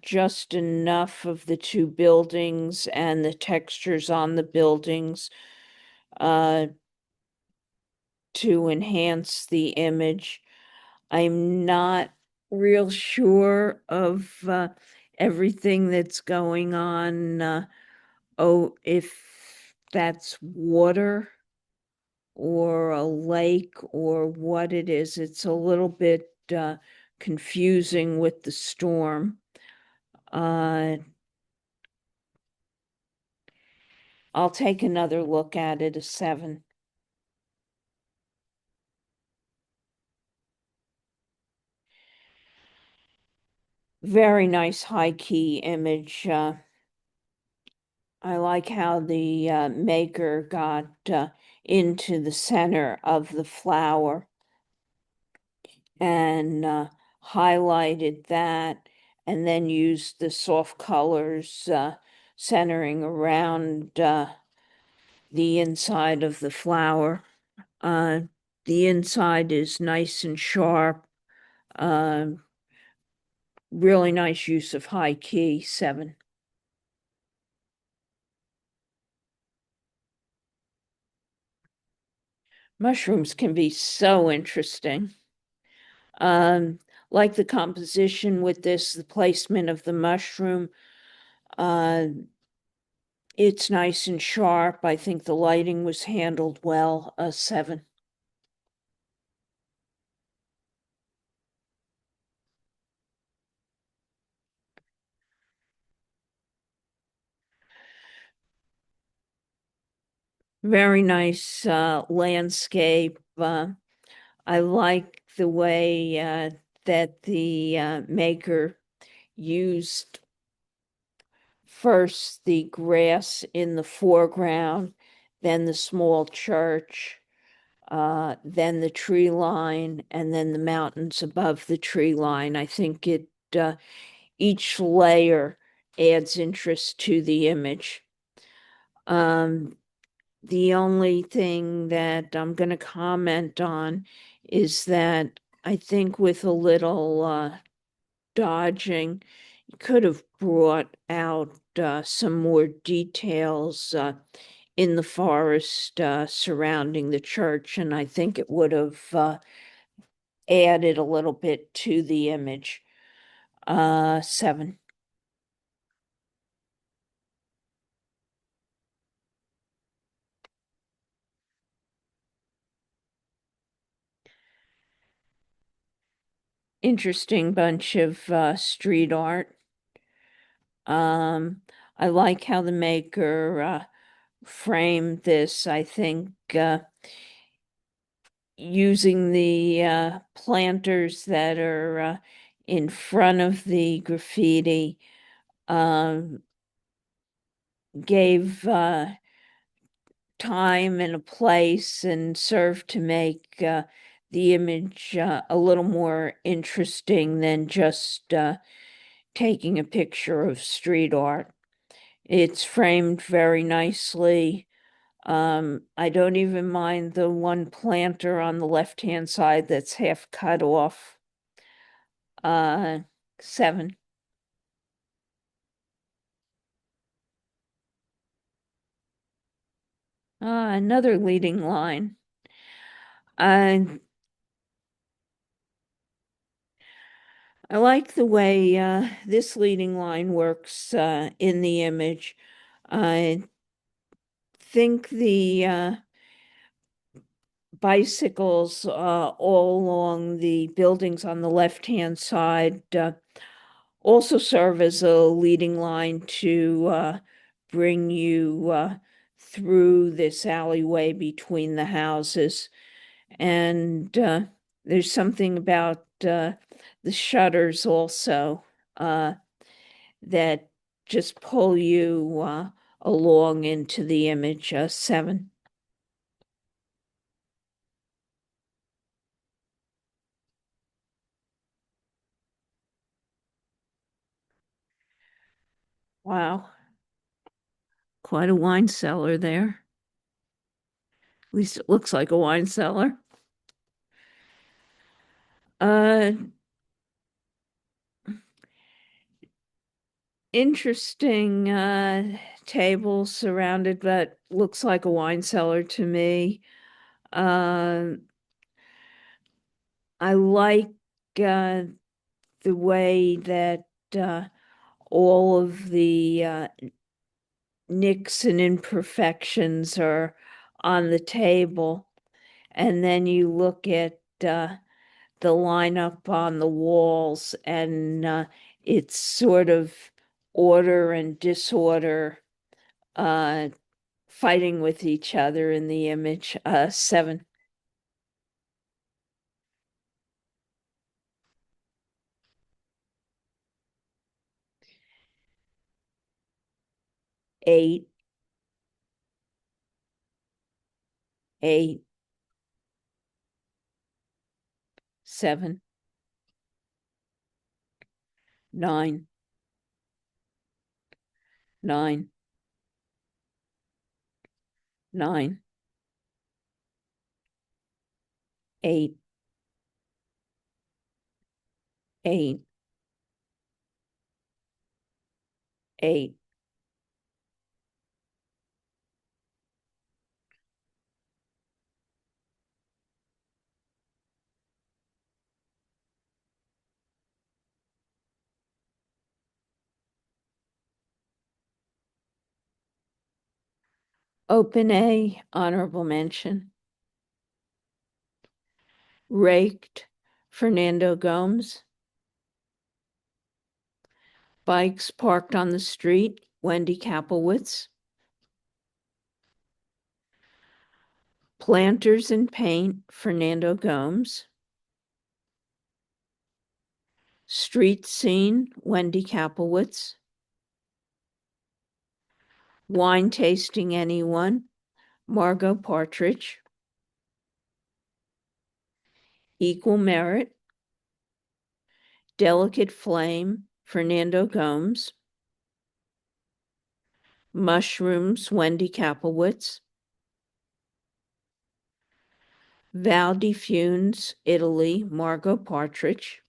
just enough of the two buildings and the textures on the buildings uh, to enhance the image. I'm not real sure of everything that's going on. Oh, if that's water or a lake or what it is. It's a little bit confusing with the storm. Uh, I'll take another look at it, a 7. Very nice high key image. I like how the maker got into the center of the flower and highlighted that, and then used the soft colors centering around the inside of the flower. Uh, the inside is nice and sharp. Uh, really nice use of high key, 7. Mushrooms can be so interesting. Um, like the composition with this, the placement of the mushroom. Uh, it's nice and sharp. I think the lighting was handled well, a 7. Very nice landscape. I like the way that the maker used first the grass in the foreground, then the small church, then the tree line, and then the mountains above the tree line. I think each layer adds interest to the image. Um, the only thing that I'm going to comment on is that I think with a little dodging, you could have brought out some more details in the forest surrounding the church, and I think it would have added a little bit to the image. 7. Interesting bunch of street art. Um, I like how the maker framed this. I think using the planters that are in front of the graffiti um, gave time and a place and served to make the image a little more interesting than just taking a picture of street art. It's framed very nicely. I don't even mind the one planter on the left-hand side that's half cut off. 7. Another leading line. I I like the way this leading line works in the image. I think the bicycles all along the buildings on the left-hand side also serve as a leading line to bring you through this alleyway between the houses. And there's something about the shutters also that just pull you along into the image. 7. Wow, quite a wine cellar there. At least it looks like a wine cellar. Uh, Interesting table surrounded that looks like a wine cellar to me. Uh, I like uh, the way that all of the nicks and imperfections are on the table. And then you look at the lineup on the walls, and it's sort of order and disorder uh, fighting with each other in the image. 7. 8. 8. 7. 9. 9. 9. 8. 8. 8. Open A, honorable mention. Raked, Fernando Gomes. Bikes parked on the street, Wendy Kaplowitz. Planters and paint, Fernando Gomes. Street scene, Wendy Kaplowitz. Wine tasting anyone, Margot Partridge. Equal merit, delicate flame, Fernando Gomes. Mushrooms, Wendy Kaplowitz. Val di Funes, Italy, Margot Partridge.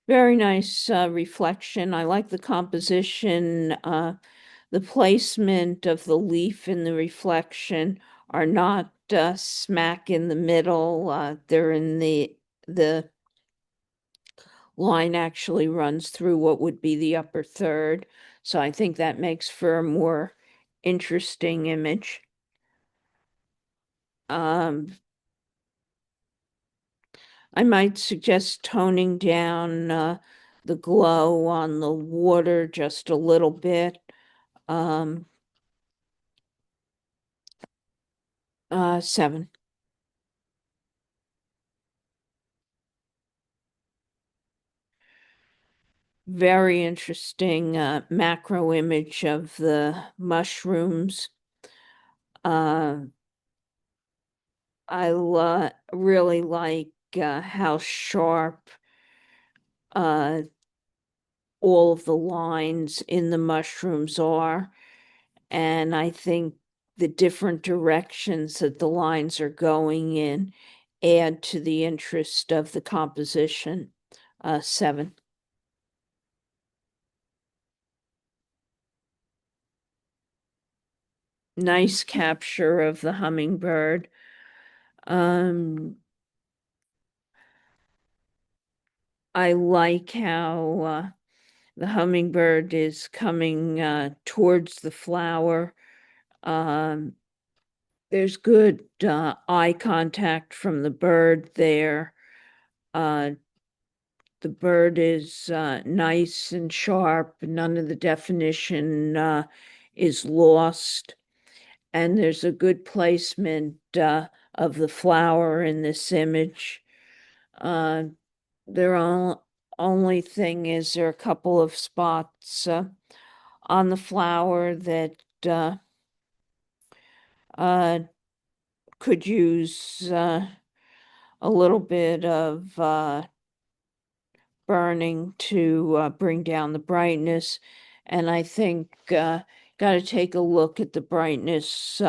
Very nice reflection. I like the composition. The placement of the leaf in the reflection are not smack in the middle. They're in the line actually runs through what would be the upper third. So I think that makes for a more interesting image. I might suggest toning down the glow on the water just a little bit. 7. Very interesting macro image of the mushrooms. Uh, I really like how sharp uh, all of the lines in the mushrooms are. And I think the different directions that the lines are going in add to the interest of the composition. 7. Nice capture of the hummingbird. Um, I like how the hummingbird is coming towards the flower. Um, there's good eye contact from the bird there. Uh, the bird is nice and sharp. None of the definition is lost. And there's a good placement of the flower in this image. Uh, only thing is there are a couple of spots on the flower that uh, could use a little bit of burning to bring down the brightness. And I think got to take a look at the brightness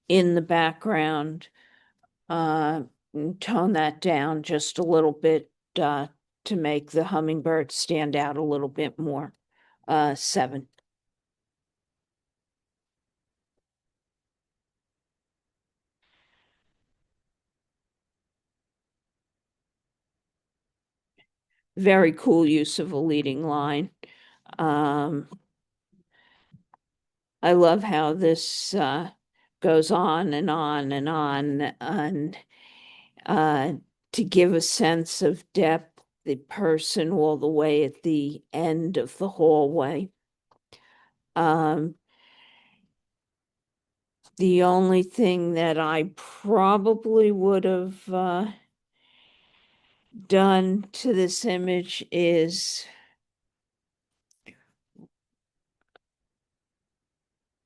in the background, and tone that down just a little bit to make the hummingbird stand out a little bit more. 7. Very cool use of a leading line. Um, I love how this goes on and on and on, and uh, to give a sense of depth, the person all the way at the end of the hallway. Um, the only thing that I probably would have done to this image is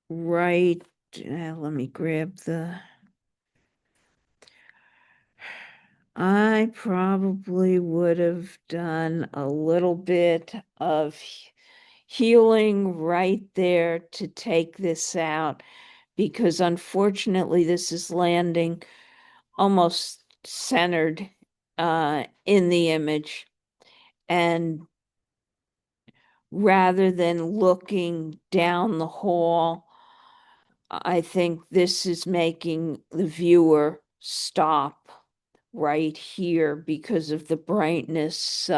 right, let me grab I probably would have done a little bit of healing right there to take this out, because unfortunately this is landing almost centered in the image. And rather than looking down the hall, I think this is making the viewer stop right here because of the brightness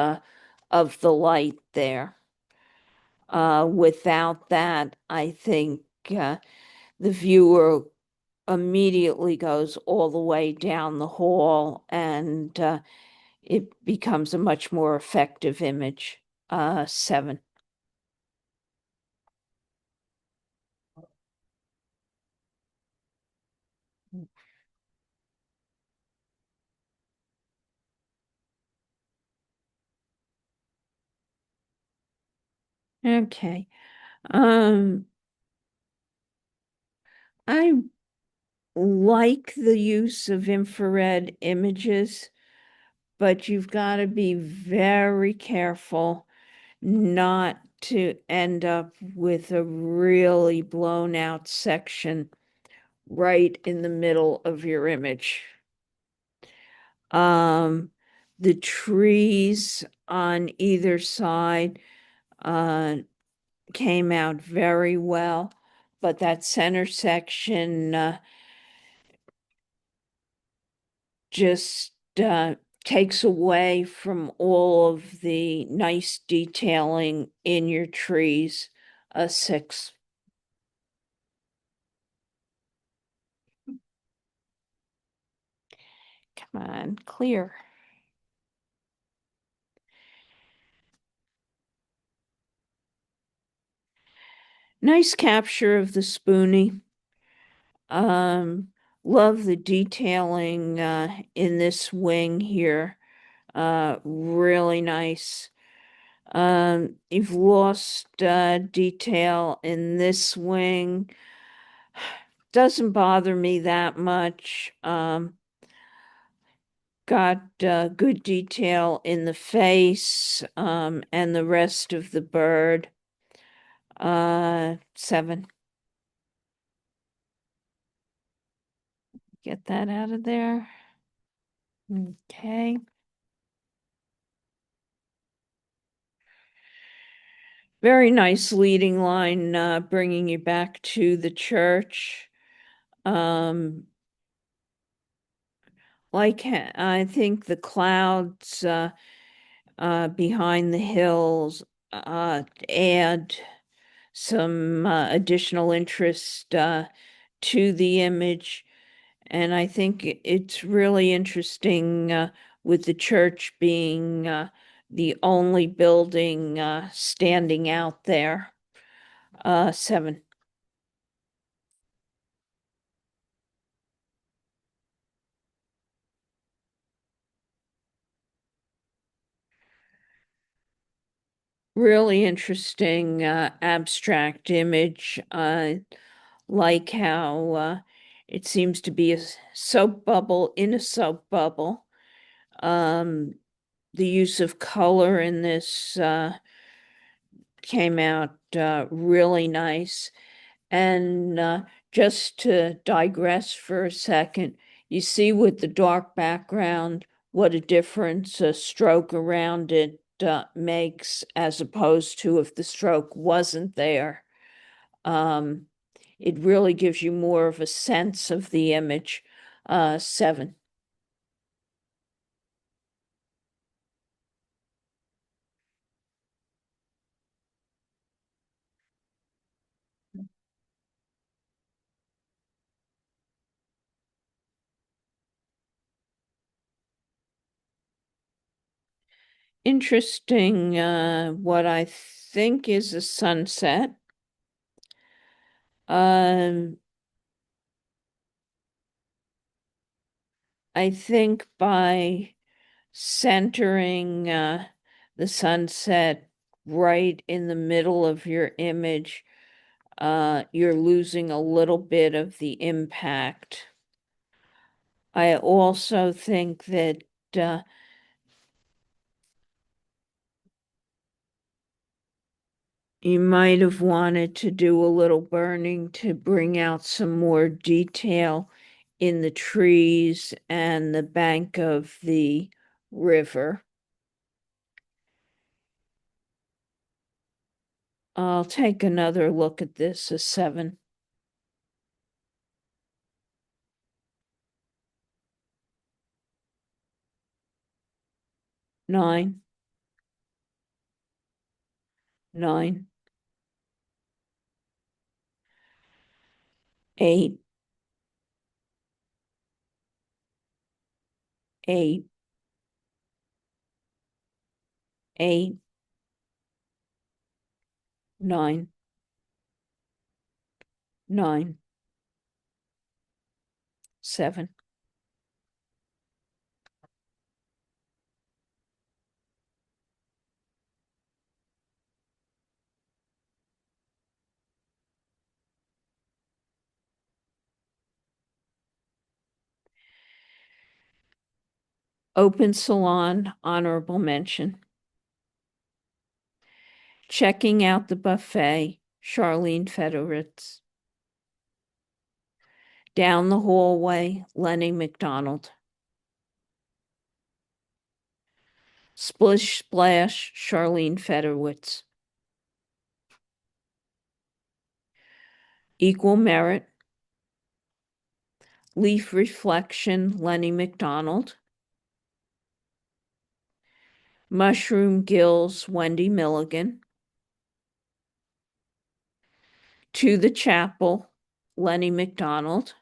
of the light there. Without that, I think the viewer immediately goes all the way down the hall, and it becomes a much more effective image. 7. Okay. Um, I like the use of infrared images, but you've got to be very careful not to end up with a really blown out section right in the middle of your image. Um, the trees on either side uh, came out very well, but that center section just takes away from all of the nice detailing in your trees. 6. Come on, clear. Nice capture of the spoonie. Um, love the detailing in this wing here. Really nice. You've lost detail in this wing. Doesn't bother me that much. Got good detail in the face and the rest of the bird. 7. Get that out of there. Okay. Very nice leading line, bringing you back to the church. I think the clouds behind the hills add some additional interest to the image. And I think it's really interesting with the church being the only building standing out there. 7. Really interesting abstract image. Like how it seems to be a soap bubble in a soap bubble. Um, the use of color in this came out really nice. And just to digress for a second, you see with the dark background what a difference a stroke around it makes as opposed to if the stroke wasn't there. Um, it really gives you more of a sense of the image. 7. Interesting, what I think is a sunset. Um, I think by centering the sunset right in the middle of your image, you're losing a little bit of the impact. I also think that you might have wanted to do a little burning to bring out some more detail in the trees and the bank of the river. I'll take another look at this, a 7. 9. 9. 8. 8. 8. 9. 9. 7. Open salon, honorable mention. Checking out the buffet, Charlene Federitz. Down the hallway, Lenny McDonald. Splish Splash, Charlene Federwitz. Equal Merit. Leaf Reflection, Lenny McDonald. Mushroom Gills, Wendy Milligan. To the Chapel, Lenny McDonald.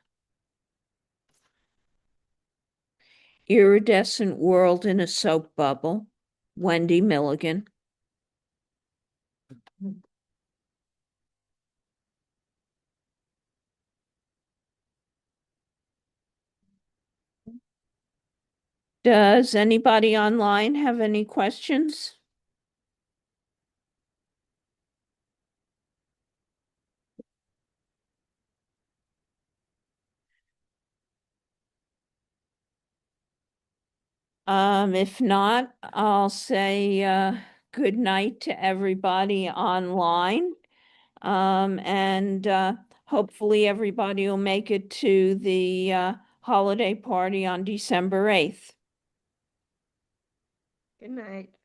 Iridescent World in a Soap Bubble, Wendy Milligan. Does anybody online have any questions? If not, I'll say good night to everybody online. And hopefully everybody will make it to the holiday party on December 8th. Good night.